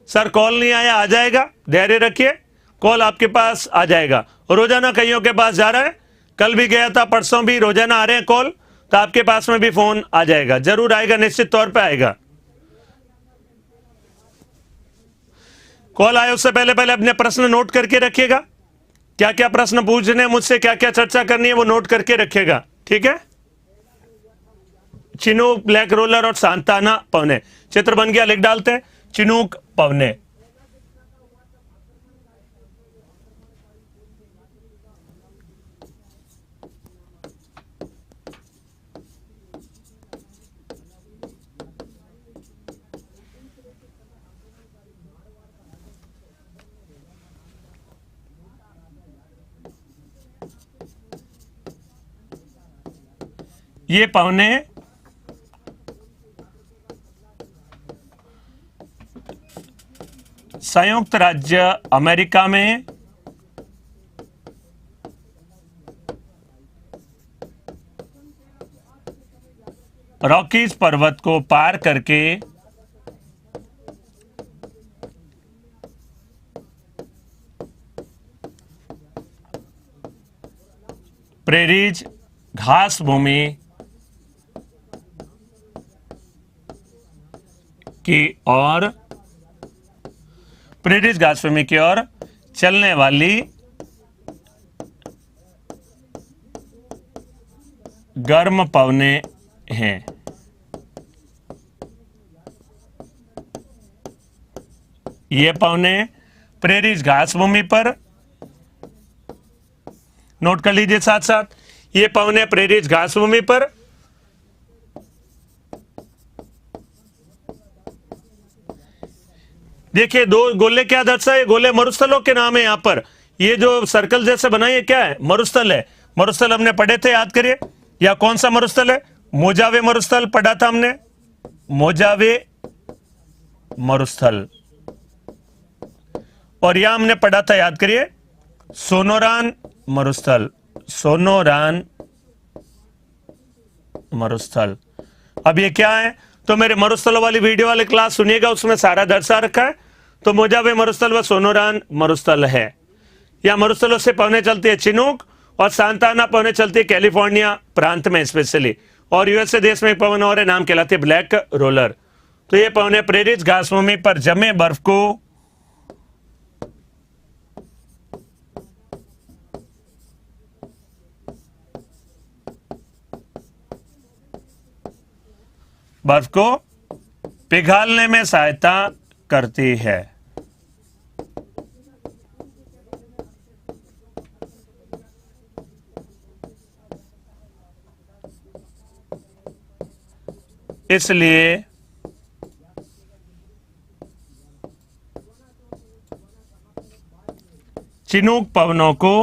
सर कॉल नहीं आया, आ जाएगा, धैर्य रखिए, कॉल आपके पास आ जाएगा। रोजाना कईयों के पास जा रहा है, कल भी गया था, परसों भी, रोजाना आ रहे हैं कॉल, तो आपके पास में भी फोन आ जाएगा, जरूर आएगा, निश्चित तौर पे आएगा। कॉल आए उससे पहले पहले अपने प्रश्न नोट करके रखिएगा, क्या क्या प्रश्न पूछने हैं मुझसे, क्या क्या चर्चा करनी है, वो नोट करके रखिएगा। ठीक है, चिनूक, ब्लैक रोलर और सांता आना पवने। चित्र बन गया, लिख डालते हैं चिनूक पवने। ये पवने संयुक्त राज्य अमेरिका में रॉकीज पर्वत को पार करके प्रेरीज घास भूमि की ओर, प्रेरीज घास भूमि की ओर चलने वाली गर्म पवने हैं। ये पवने प्रेरीज घास भूमि पर, नोट कर लीजिए साथ साथ, ये पवने प्रेरीज घास भूमि पर देखिए दो गोले क्या दर्शाए, गोले मरुस्थलों के नाम है। यहां पर ये जो सर्कल जैसे बना है क्या है, मरुस्थल है। मरुस्थल हमने पढ़े थे, याद करिए। या कौन सा मरुस्थल है, मोजावे मरुस्थल पढ़ा था हमने, मोजावे मरुस्थल। और यहां हमने पढ़ा था, याद करिए, सोनोरान मरुस्थल, सोनोरान मरुस्थल। अब ये क्या है, तो मेरे मरुस्थलों वाली वीडियो वाली क्लास सुनिएगा, उसमें सारा दर्शा रखा है। तो मोजावे मरुस्थल व सोनोरान मरुस्थल है। या मरुस्थलों से पवने चलती है चिनूक, और सांताना पवने चलती है कैलिफोर्निया प्रांत में स्पेशली, और यूएसए देश में पवन और नाम कहलाती है ब्लैक रोलर। तो ये पवने प्रेरित घास भूमि पर जमे बर्फ को पिघालने में सहायता करती है। इसलिए चिनूक पवनों को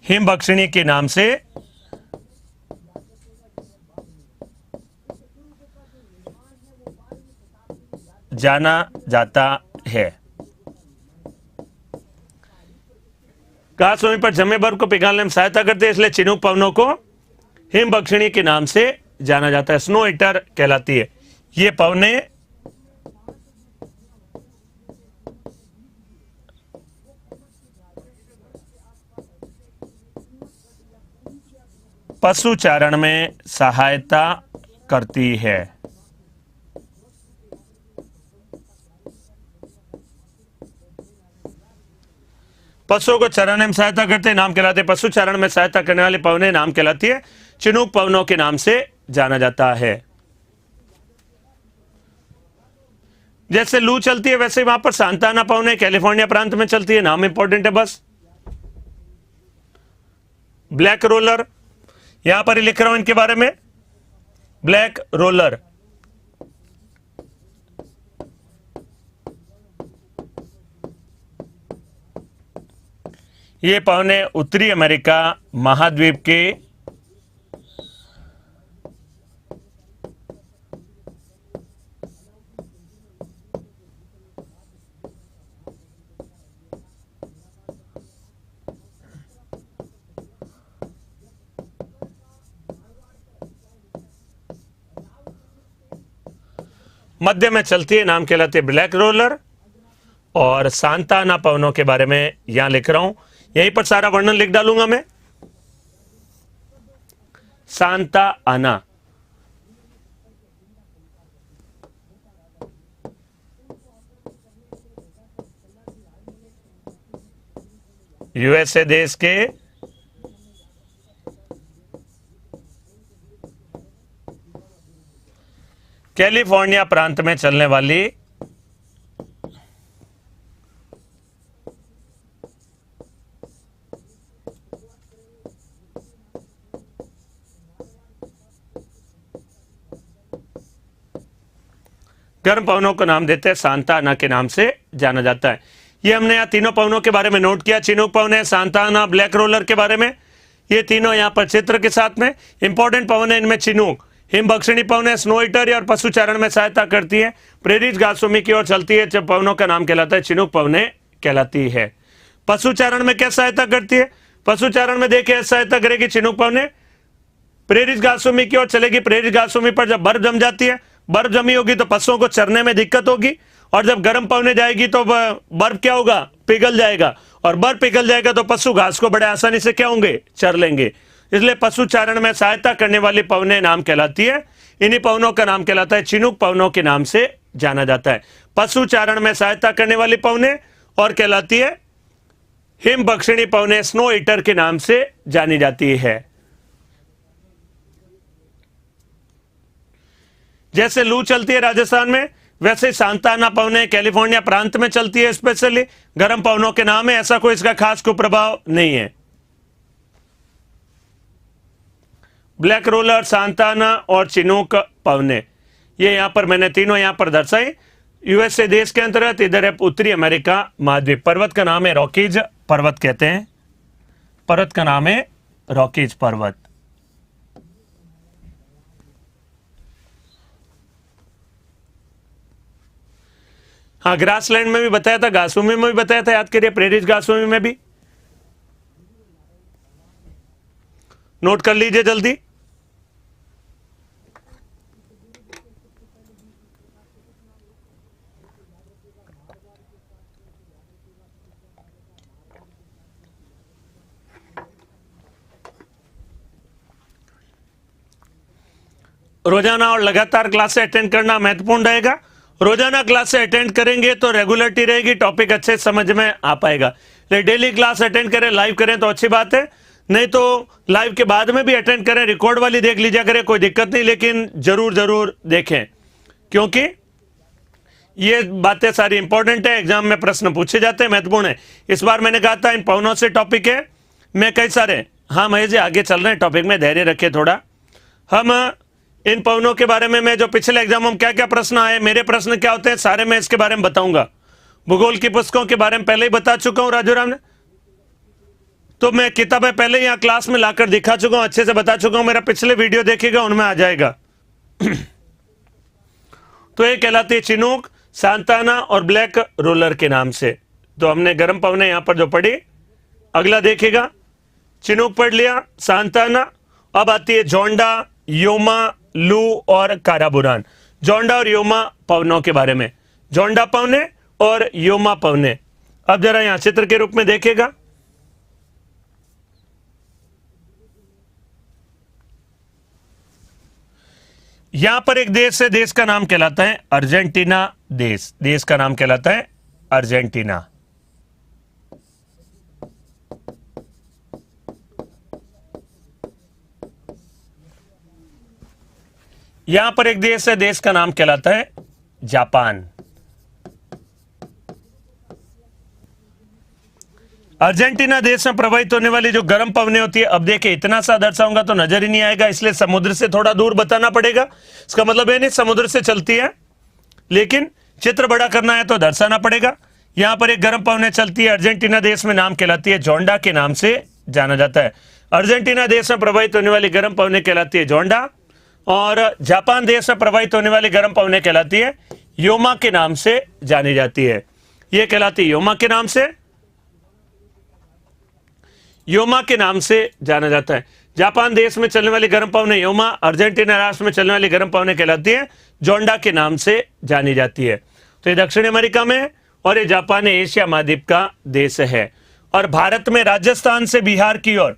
हिमबक्षिणी के नाम से जाना जाता है। घास भूमि पर जमे बर्फ को पिघालने में सहायता करते हैं, इसलिए चिनूक पवनों को हिमबक्षिणी के नाम से जाना जाता है, स्नो ईटर कहलाती है। ये पवने पशुचारण में सहायता करती है। पशुओं को चराने में सहायता करते नाम कहलाते, पशुचारण में सहायता करने वाली पवने नाम कहलाती है, चिनूक पवनों के नाम से जाना जाता है। जैसे लू चलती है वैसे वहां पर सांताना पवने कैलिफोर्निया प्रांत में चलती है, नाम इंपॉर्टेंट है बस। ब्लैक रोलर यहां पर ही लिख रहा हूं इनके बारे में, ब्लैक रोलर। ये पवने उत्तरी अमेरिका महाद्वीप के मध्य में चलती है, नाम कहलाती है ब्लैक रोलर। और सांताना पवनों के बारे में यहां लिख रहा हूं, यहीं पर सारा वर्णन लिख डालूंगा मैं। सांता आना यूएसए देश के कैलिफोर्निया प्रांत में चलने वाली गर्म पवनों को नाम देते हैं, सांता आना के नाम से जाना जाता है। ये हमने यहाँ तीनों पवनों के बारे में नोट किया, चिनूक पवन है, सांता आना, ब्लैक रोलर के बारे में। ये तीनों यहाँ पर चित्र के साथ में इंपॉर्टेंट पवन है। इनमें चिनूक हिमबक्षिणी पवन है, स्नो ईटर और पशुचारण में सहायता करती है, प्रेरित घास भूमि की ओर चलती है, जब पवनों का नाम कहलाता है चिनूक पवने कहलाती है। पशुचारण में क्या सहायता करती है, पशुचारण में देखिए सहायता करेगी चिनूक पवने, प्रेरित घास भूमि की ओर चलेगी। प्रेरित घास भूमि पर जब बर्फ जम जाती है, बर्फ जमी होगी तो पशुओं को चरने में दिक्कत होगी, और जब गर्म पवने जाएगी तो बर्फ क्या होगा, पिघल जाएगा, और बर्फ पिघल जाएगा तो पशु घास को बड़े आसानी से क्या होंगे, चर लेंगे। इसलिए पशु चारण में सहायता करने वाली पवने नाम कहलाती है। इन्हीं पवनों का नाम कहलाता है चिनूक पवनों के नाम से जाना जाता है। पशु चारण में सहायता करने वाली पवने और कहलाती है हिम बक्षिणी पवने, स्नो ईटर के नाम से जानी जाती है। जैसे लू चलती है राजस्थान में, वैसे सांताना पवने कैलिफोर्निया प्रांत में चलती है। स्पेशली गर्म पवनों के नाम है, ऐसा कोई इसका खास कुप्रभाव नहीं है। ब्लैक रोलर, सांताना और चिनूक पवने, ये यहां पर मैंने तीनों यहां पर दर्शाई। यूएसए देश के अंतर्गत, इधर है उत्तरी अमेरिका महाद्वीप। पर्वत का नाम है रॉकीज पर्वत कहते हैं, पर्वत का नाम है रॉकीज पर्वत। हाँ, ग्रासलैंड में भी बताया था, घासभूमि में भी बताया था, याद करिए, प्रेरिज घासभूमि में भी नोट कर लीजिए जल्दी। रोजाना और लगातार क्लासें अटेंड करना महत्वपूर्ण रहेगा। रोजाना क्लासें अटेंड करेंगे तो रेगुलरिटी रहेगी, टॉपिक अच्छे समझ में आ पाएगा। लेकिन डेली क्लास अटेंड करें, लाइव करें तो अच्छी बात है, नहीं तो लाइव के बाद में भी अटेंड करें, रिकॉर्ड वाली देख लीजिए करें, कोई दिक्कत नहीं, लेकिन जरूर जरूर देखें, क्योंकि ये बातें सारी इंपॉर्टेंट है, एग्जाम में प्रश्न पूछे जाते हैं, महत्वपूर्ण है। इस बार मैंने कहा था इन पवनों से टॉपिक है, मैं कई सारे, हाँ महेश जी आगे चल रहे हैं टॉपिक में, धैर्य रखिए थोड़ा। हम इन पवनों के बारे में, मैं जो पिछले एग्जाम में क्या क्या प्रश्न आए, मेरे प्रश्न क्या होते हैं, सारे मैं इसके बारे में बताऊंगा। भूगोल की पुस्तकों के बारे में पहले ही बता चुका हूं राजू राम ने, तो मैं किताबें पहले यहाँ क्लास में लाकर दिखा चुका हूं, अच्छे से बता चुका हूं, मेरा पिछले वीडियो देखिएगा उनमें आ जाएगा। तो ये कहलाती है चिनूक, सांताना और ब्लैक रोलर के नाम से। तो हमने गर्म पवने यहां पर जो पढ़ी, अगला देखिएगा, चिनूक पढ़ लिया, सांताना, अब आती है जोंडा, योमा, लू और काराबुरान। जोंडा और योमा पवनों के बारे में, जोंडा पवने और योमा पवने। अब जरा यहां चित्र के रूप में देखिएगा, यहां पर एक देश है, देश का नाम कहलाता है अर्जेंटीना देश, देश का नाम कहलाता है अर्जेंटीना। यहां पर एक देश है, देश का नाम कहलाता है जापान। अर्जेंटीना देश में प्रवाहित होने वाली जो गर्म पवनें होती है, अब देखिए इतना सा दर्शाऊंगा तो नजर ही नहीं आएगा, इसलिए समुद्र से थोड़ा दूर बताना पड़ेगा। इसका मतलब ये नहीं समुद्र से चलती है, लेकिन चित्र बड़ा करना है तो दर्शाना पड़ेगा। यहां पर एक गर्म पवने चलती है, अर्जेंटीना देश में, नाम कहलाती है जोंडा के नाम से जाना जाता है। अर्जेंटीना देश में प्रवाहित होने वाली गर्म पवने कहलाती है जोंडा, और जापान देश में प्रवाहित होने वाली गर्म पवने कहलाती है योमा के नाम से जानी जाती है। यह कहलाती है योमा के नाम से, योमा के नाम से जाना जाता है। जापान देश में चलने वाली गर्म पवने योमा, अर्जेंटीना राष्ट्र में चलने वाली गर्म पवने कहलाती है जोंडा के नाम से जानी जाती है। तो ये दक्षिण अमेरिका में, और ये जापान एशिया महाद्वीप का देश है। और भारत में राजस्थान से बिहार की ओर,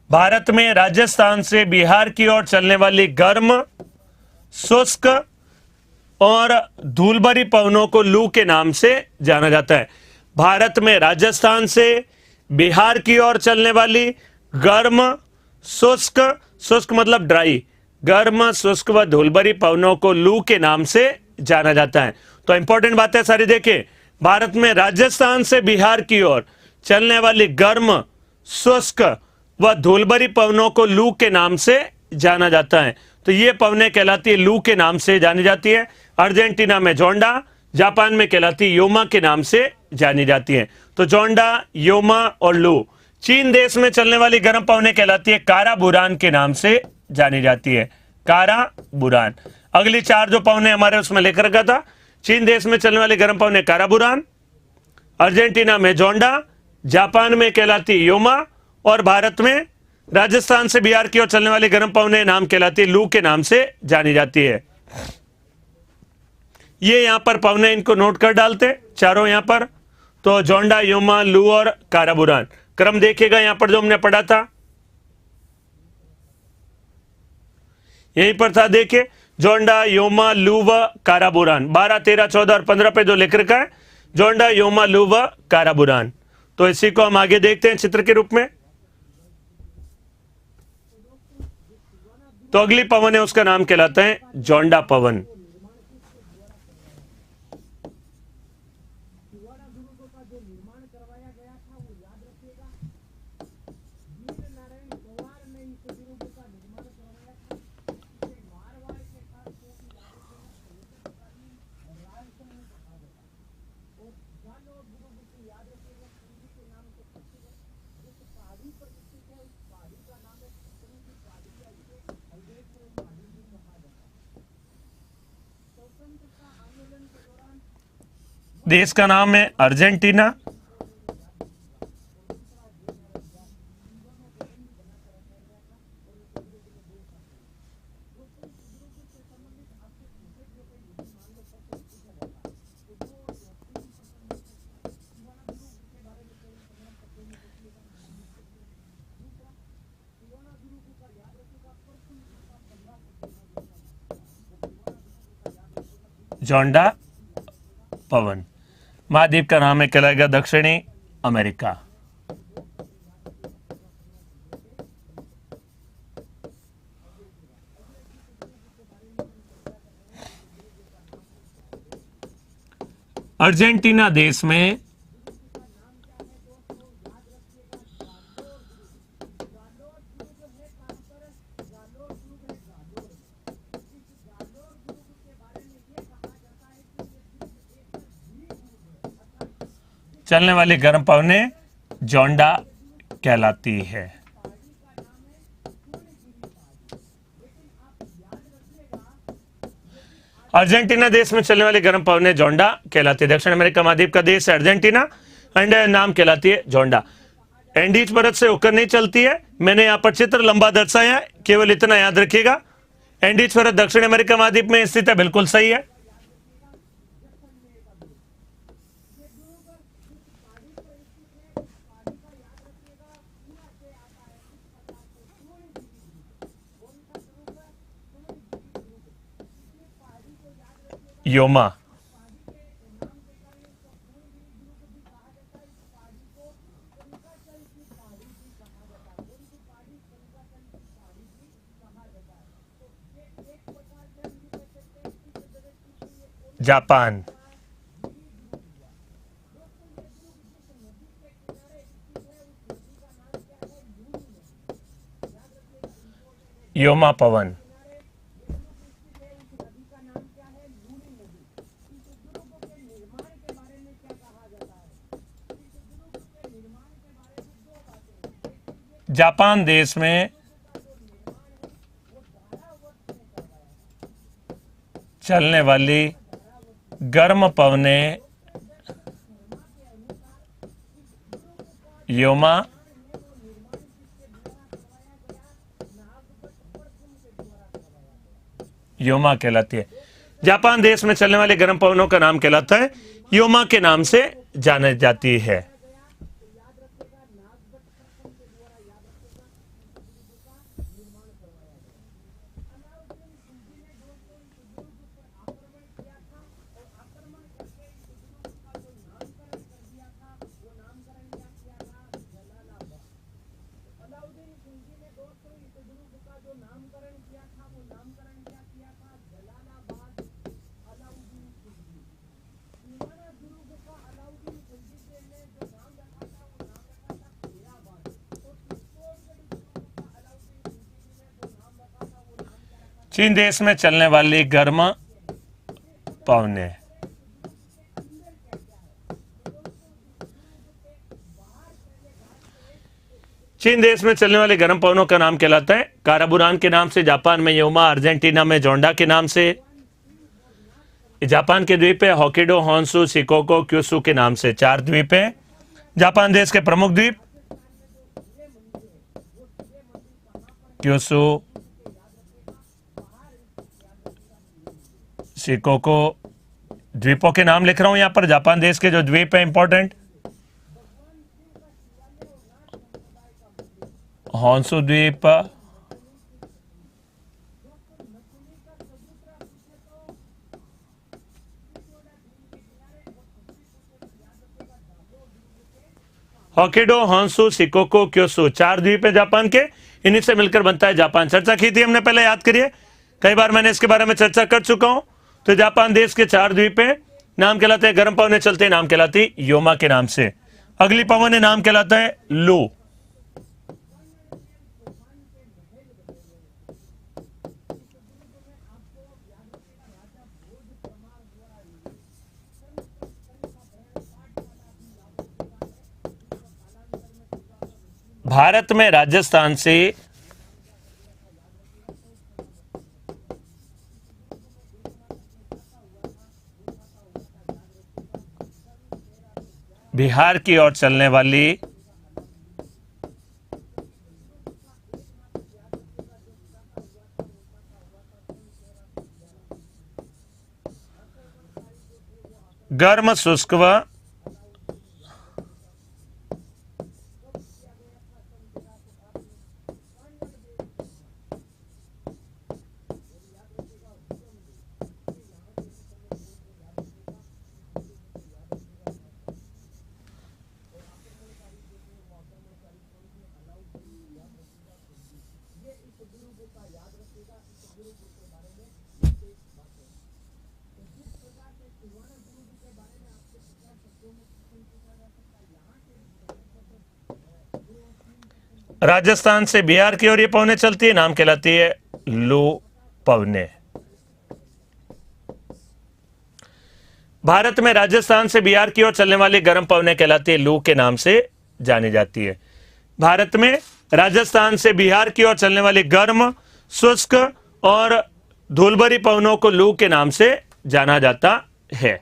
भारत में राजस्थान से बिहार की ओर चलने वाली गर्म, शुष्क और धूलभरी पवनों को लू के नाम से जाना जाता है। भारत में राजस्थान से बिहार की ओर चलने वाली गर्म, शुष्क, शुष्क मतलब ड्राई, गर्म, शुष्क व धूलभरी पवनों को लू के नाम से जाना जाता है। तो इंपॉर्टेंट बातें सारी देखिए, भारत में राजस्थान से बिहार की ओर चलने वाली गर्म, शुष्क वह धूलभरी पवनों को लू के नाम से जाना जाता है। तो ये पवनें कहलाती है लू के नाम से जानी जाती है। अर्जेंटीना में जोंडा, जापान में कहलाती है योमा के नाम से जानी जाती है। तो जोंडा, योमा और लू। चीन देश में चलने वाली गर्म पवनें कहलाती है काराबुरान के नाम से जानी जाती है, काराबुरान। अगली चार जो पवनें हमारे उसमें लेकर रखा था, चीन देश में चलने वाली गर्म पवनें काराबुरान, अर्जेंटीना में जोंडा, जापान में कहलाती योमा, और भारत में राजस्थान से बिहार की ओर चलने वाली गर्म पवनें नाम कहलाती है लू के नाम से जानी जाती है। ये यहाँ पर पवने इनको नोट कर डालते चारों यहाँ पर। तो जोंडा, योमा, लू और काराबुरान, क्रम देखिएगा यहाँ पर जो हमने पढ़ा था यहीं पर था। देखिए जोंडा, योमा, लू व काराबुरान, 12, 13, 14 और 15 पे जो लिख रखा है जोंडा, योमा, लू व काराबुरान। तो इसी को हम आगे देखते हैं चित्र के रूप में। तो अगली पवन है उसका नाम कहलाता है जोंडा पवन। देश का नाम है अर्जेंटीना। जोंडा पवन। महाद्वीप का नाम है कहलाएगा दक्षिणी अमेरिका। अर्जेंटीना देश में चलने वाली गर्म पवने जोंडा कहलाती है। अर्जेंटीना देश में चलने वाली गर्म पवने जोंडा कहलाती है। दक्षिण अमेरिका महाद्वीप का देश है अर्जेंटीना एंड नाम कहलाती है जोंडा। एंडीज परत से होकर नहीं चलती है। मैंने यहाँ पर चित्र लंबा दर्शाया है, केवल इतना याद रखिएगा। एंडीज परत दक्षिण अमेरिका महाद्वीप में स्थित है, बिल्कुल सही है। योमा, जापान, योमा पवन, जापान देश में चलने वाली गर्म पवने योमा, योमा कहलाती है। जापान देश में चलने वाले गर्म पवनों का नाम कहलाता है योमा के नाम से जानी जाती है। चीन देश में चलने वाली गर्म पवने चीन देश में चलने वाले गर्म पवनों का नाम कहलाता है काराबुरान के नाम से, जापान में योमा, अर्जेंटीना में जोंडा के नाम से, जापान के द्वीप है होक्काइडो, होन्शु, शिकोको, क्यूशु के नाम से 4 द्वीप है। जापान देश के प्रमुख द्वीप क्यूशु, शिकोको, द्वीपों के नाम लिख रहा हूं यहां पर, जापान देश के जो द्वीप है इंपॉर्टेंट, होन्शु द्वीप, हॉकिडो, होन्शु, शिकोकू, क्योसु, 4 द्वीप है जापान के, इन्हीं से मिलकर बनता है जापान। चर्चा की थी हमने पहले, याद करिए, कई बार मैंने इसके बारे में चर्चा कर चुका हूं। तो जापान देश के 4 द्वीप है, नाम कहलाते हैं, गर्म पवनें चलते हैं, नाम कहलाती योमा के नाम से। अगली पवन नाम कहलाता है लू। भारत में राजस्थान से बिहार की ओर चलने वाली गर्म शुष्क व राजस्थान से बिहार की ओर ये पवनें चलती है, नाम कहलाती है लू पवनें। भारत में राजस्थान से बिहार की ओर चलने वाली गर्म पवनें कहलाती है लू के नाम से जानी जाती है। भारत में राजस्थान से बिहार की ओर चलने वाली गर्म, शुष्क और धूलभरी पवनों को लू के नाम से जाना जाता है।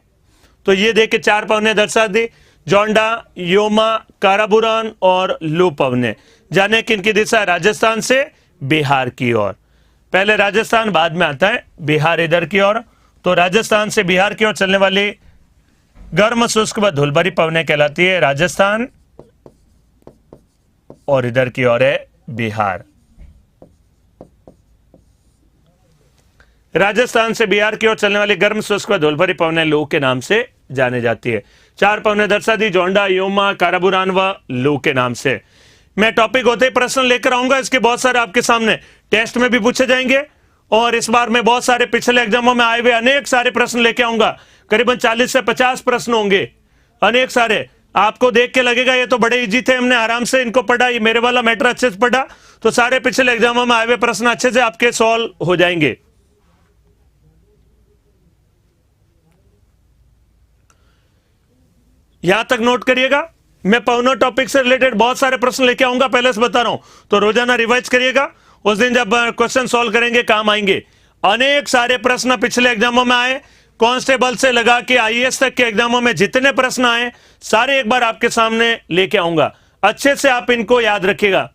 तो ये देखिए 4 पवनें दर्शा दी, जोंडा, योमा, काराबुरान और लू पवनें। जाने किनकी दिशा, राजस्थान से बिहार की ओर। पहले राजस्थान, बाद में आता है बिहार इधर की ओर। तो राजस्थान से बिहार की ओर चलने वाली गर्म, शुष्क व धूलभरी पवनें कहलाती है राजस्थान, और इधर की ओर है बिहार। राजस्थान से बिहार की ओर चलने वाली गर्म, शुष्क व धूलभरी पवनें लू के नाम से जानी जाती है। 4 पवनें दर्शा दी, जोंडा, योमा, काराबुरान व लू के नाम से। मैं टॉपिक होते ही प्रश्न लेकर आऊंगा, इसके बहुत सारे आपके सामने टेस्ट में भी पूछे जाएंगे, और इस बार मैं बहुत सारे पिछले एग्जामों में आए हुए अनेक सारे प्रश्न लेके आऊंगा। करीबन 40 से 50 प्रश्न होंगे, अनेक सारे। आपको देख के लगेगा ये तो बड़े इजी थे, हमने आराम से इनको पढ़ा, ये मेरे वाला मैटर अच्छे से पढ़ा, तो सारे पिछले एग्जामों में आए हुए प्रश्न अच्छे से आपके सॉल्व हो जाएंगे। यहां तक नोट करिएगा, मैं पवनों टॉपिक से रिलेटेड बहुत सारे प्रश्न लेके आऊंगा, पहले से बता रहा हूं, तो रोजाना रिवाइज करिएगा। उस दिन जब क्वेश्चन सॉल्व करेंगे काम आएंगे। अनेक सारे प्रश्न पिछले एग्जामों में आए, कांस्टेबल से लगा के आईएएस तक के एग्जामों में जितने प्रश्न आए सारे एक बार आपके सामने लेके आऊंगा, अच्छे से आप इनको याद रखिएगा।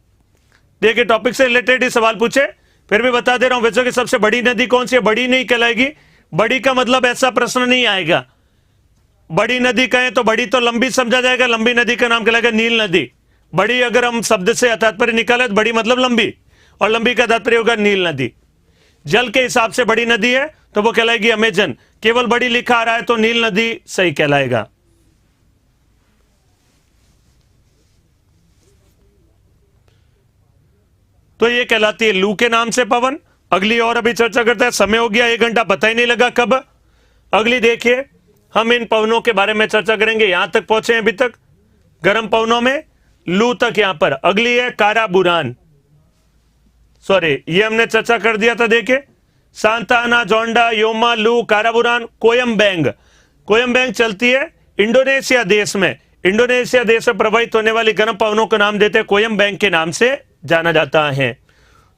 देखिए टॉपिक से रिलेटेड ही सवाल पूछे, फिर भी बता दे रहा हूं, विश्व की सबसे बड़ी नदी कौन सी है? बड़ी नहीं कहलाएगी, बड़ी का मतलब ऐसा प्रश्न नहीं आएगा। बड़ी नदी कहें तो बड़ी तो लंबी समझा जाएगा, लंबी नदी का नाम कहलाएगा नील नदी। बड़ी अगर हम शब्द से तात्पर्य निकाले तो बड़ी मतलब लंबी, और लंबी का तात्पर्य होगा नील नदी। जल के हिसाब से बड़ी नदी है तो वो कहलाएगी अमेजन, केवल बड़ी लिखा आ रहा है तो नील नदी सही कहलाएगा। तो ये कहलाती है लू के नाम से पवन। अगली और अभी चर्चा करते हैं, समय हो गया 1 घंटा, पता ही नहीं लगा कब। अगली देखिए, हम इन पवनों के बारे में चर्चा करेंगे। यहां तक पहुंचे हैं अभी तक, गर्म पवनों में लू तक यहां पर। अगली है काराबुरान, सॉरी ये हमने चर्चा कर दिया था। देखिए सांता आना, जोंडा, योमा, लू, काराबुरान, कोयम्बैंग। कोयम्बैंग चलती है इंडोनेशिया देश में। इंडोनेशिया देश में प्रवाहित होने वाली गर्म पवनों का नाम देते हैं कोयम्बैंग के नाम से जाना जाता है।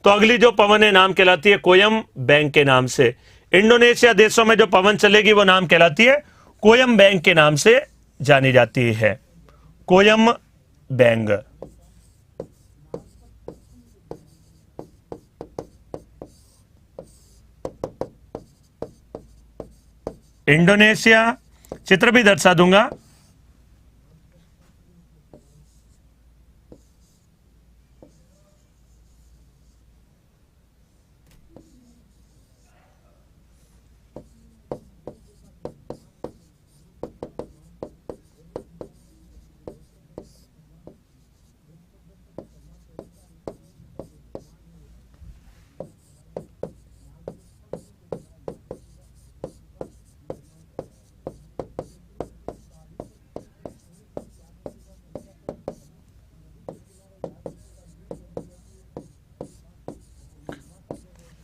तो अगली जो पवन है नाम कहलाती है कोयम्बैंग के नाम से। इंडोनेशिया देशों में जो पवन चलेगी वो नाम कहलाती है कोयम्बैंग के नाम से जानी जाती है, कोयम्बैंग। इंडोनेशिया, चित्र भी दर्शा दूंगा।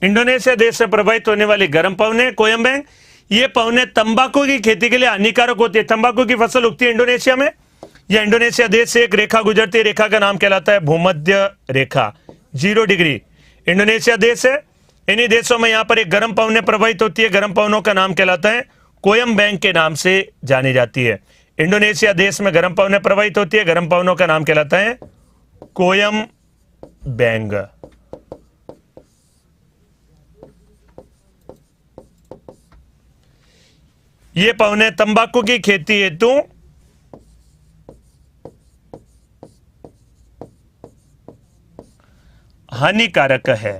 इंडोनेशिया देश से प्रभावित होने वाली गर्म पवने कोयम्बैंग, ये पवने तंबाकू की खेती के लिए हानिकारक होती है। तंबाकू की फसल उगती है इंडोनेशिया में। यह इंडोनेशिया देश से एक रेखा गुजरती है, रेखा का नाम कहलाता है भूमध्य रेखा, 0 डिग्री इंडोनेशिया देश है। इन्हीं देशों में यहां पर एक गर्म पवने प्रभावित होती है। गर्म पवनों का नाम कहलाता है कोयम्बैंग के नाम से जानी जाती है। इंडोनेशिया देश में गर्म पवने प्रभावित होती है। गर्म पवनों का नाम कहलाता है कोयम्बैंग। ये पवने तंबाकू की खेती हेतु हानिकारक है।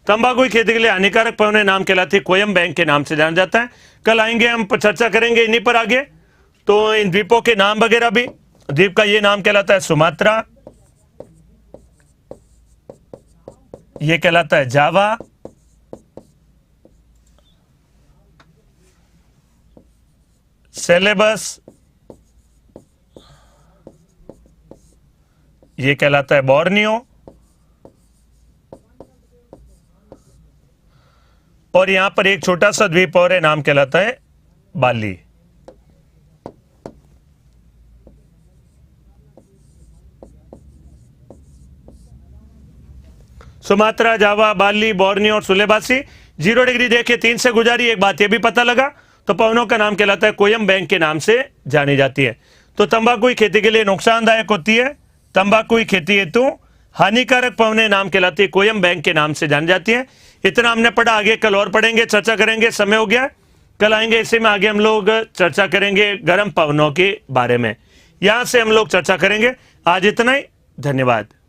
तंबाकू की खेती के लिए हानिकारक पवने नाम कहलाती है कोयम्बैंग के नाम से जाना जाता है। कल आएंगे हम चर्चा करेंगे इन्हीं पर आगे। तो इन द्वीपों के नाम वगैरह भी, द्वीप का ये नाम कहलाता है सुमात्रा, ये कहलाता है जावा, सेलेबस, ये कहलाता है बोर्नियो, और यहां पर एक छोटा सा द्वीप और है, नाम कहलाता है बाली। सुमात्रा, जावा, बाली, बोर्नियो और सुलेबासी 0 डिग्री देखे 3 से गुजारी। एक बात यह भी पता लगा, तो पवनों का नाम कहलाता है कोयम्बैंग के नाम से जानी जाती है। तो तंबाकू की खेती के लिए नुकसानदायक होती है। तंबाकू की खेती हेतु हानिकारक पवने नाम कहलाती है कोयम्बैंग के नाम से जानी जाती है। इतना हमने पढ़ा, आगे कल और पढ़ेंगे, चर्चा करेंगे। समय हो गया, कल आएंगे। इसी में आगे हम लोग चर्चा करेंगे गर्म पवनों के बारे में, यहां से हम लोग चर्चा करेंगे। आज इतना ही, धन्यवाद।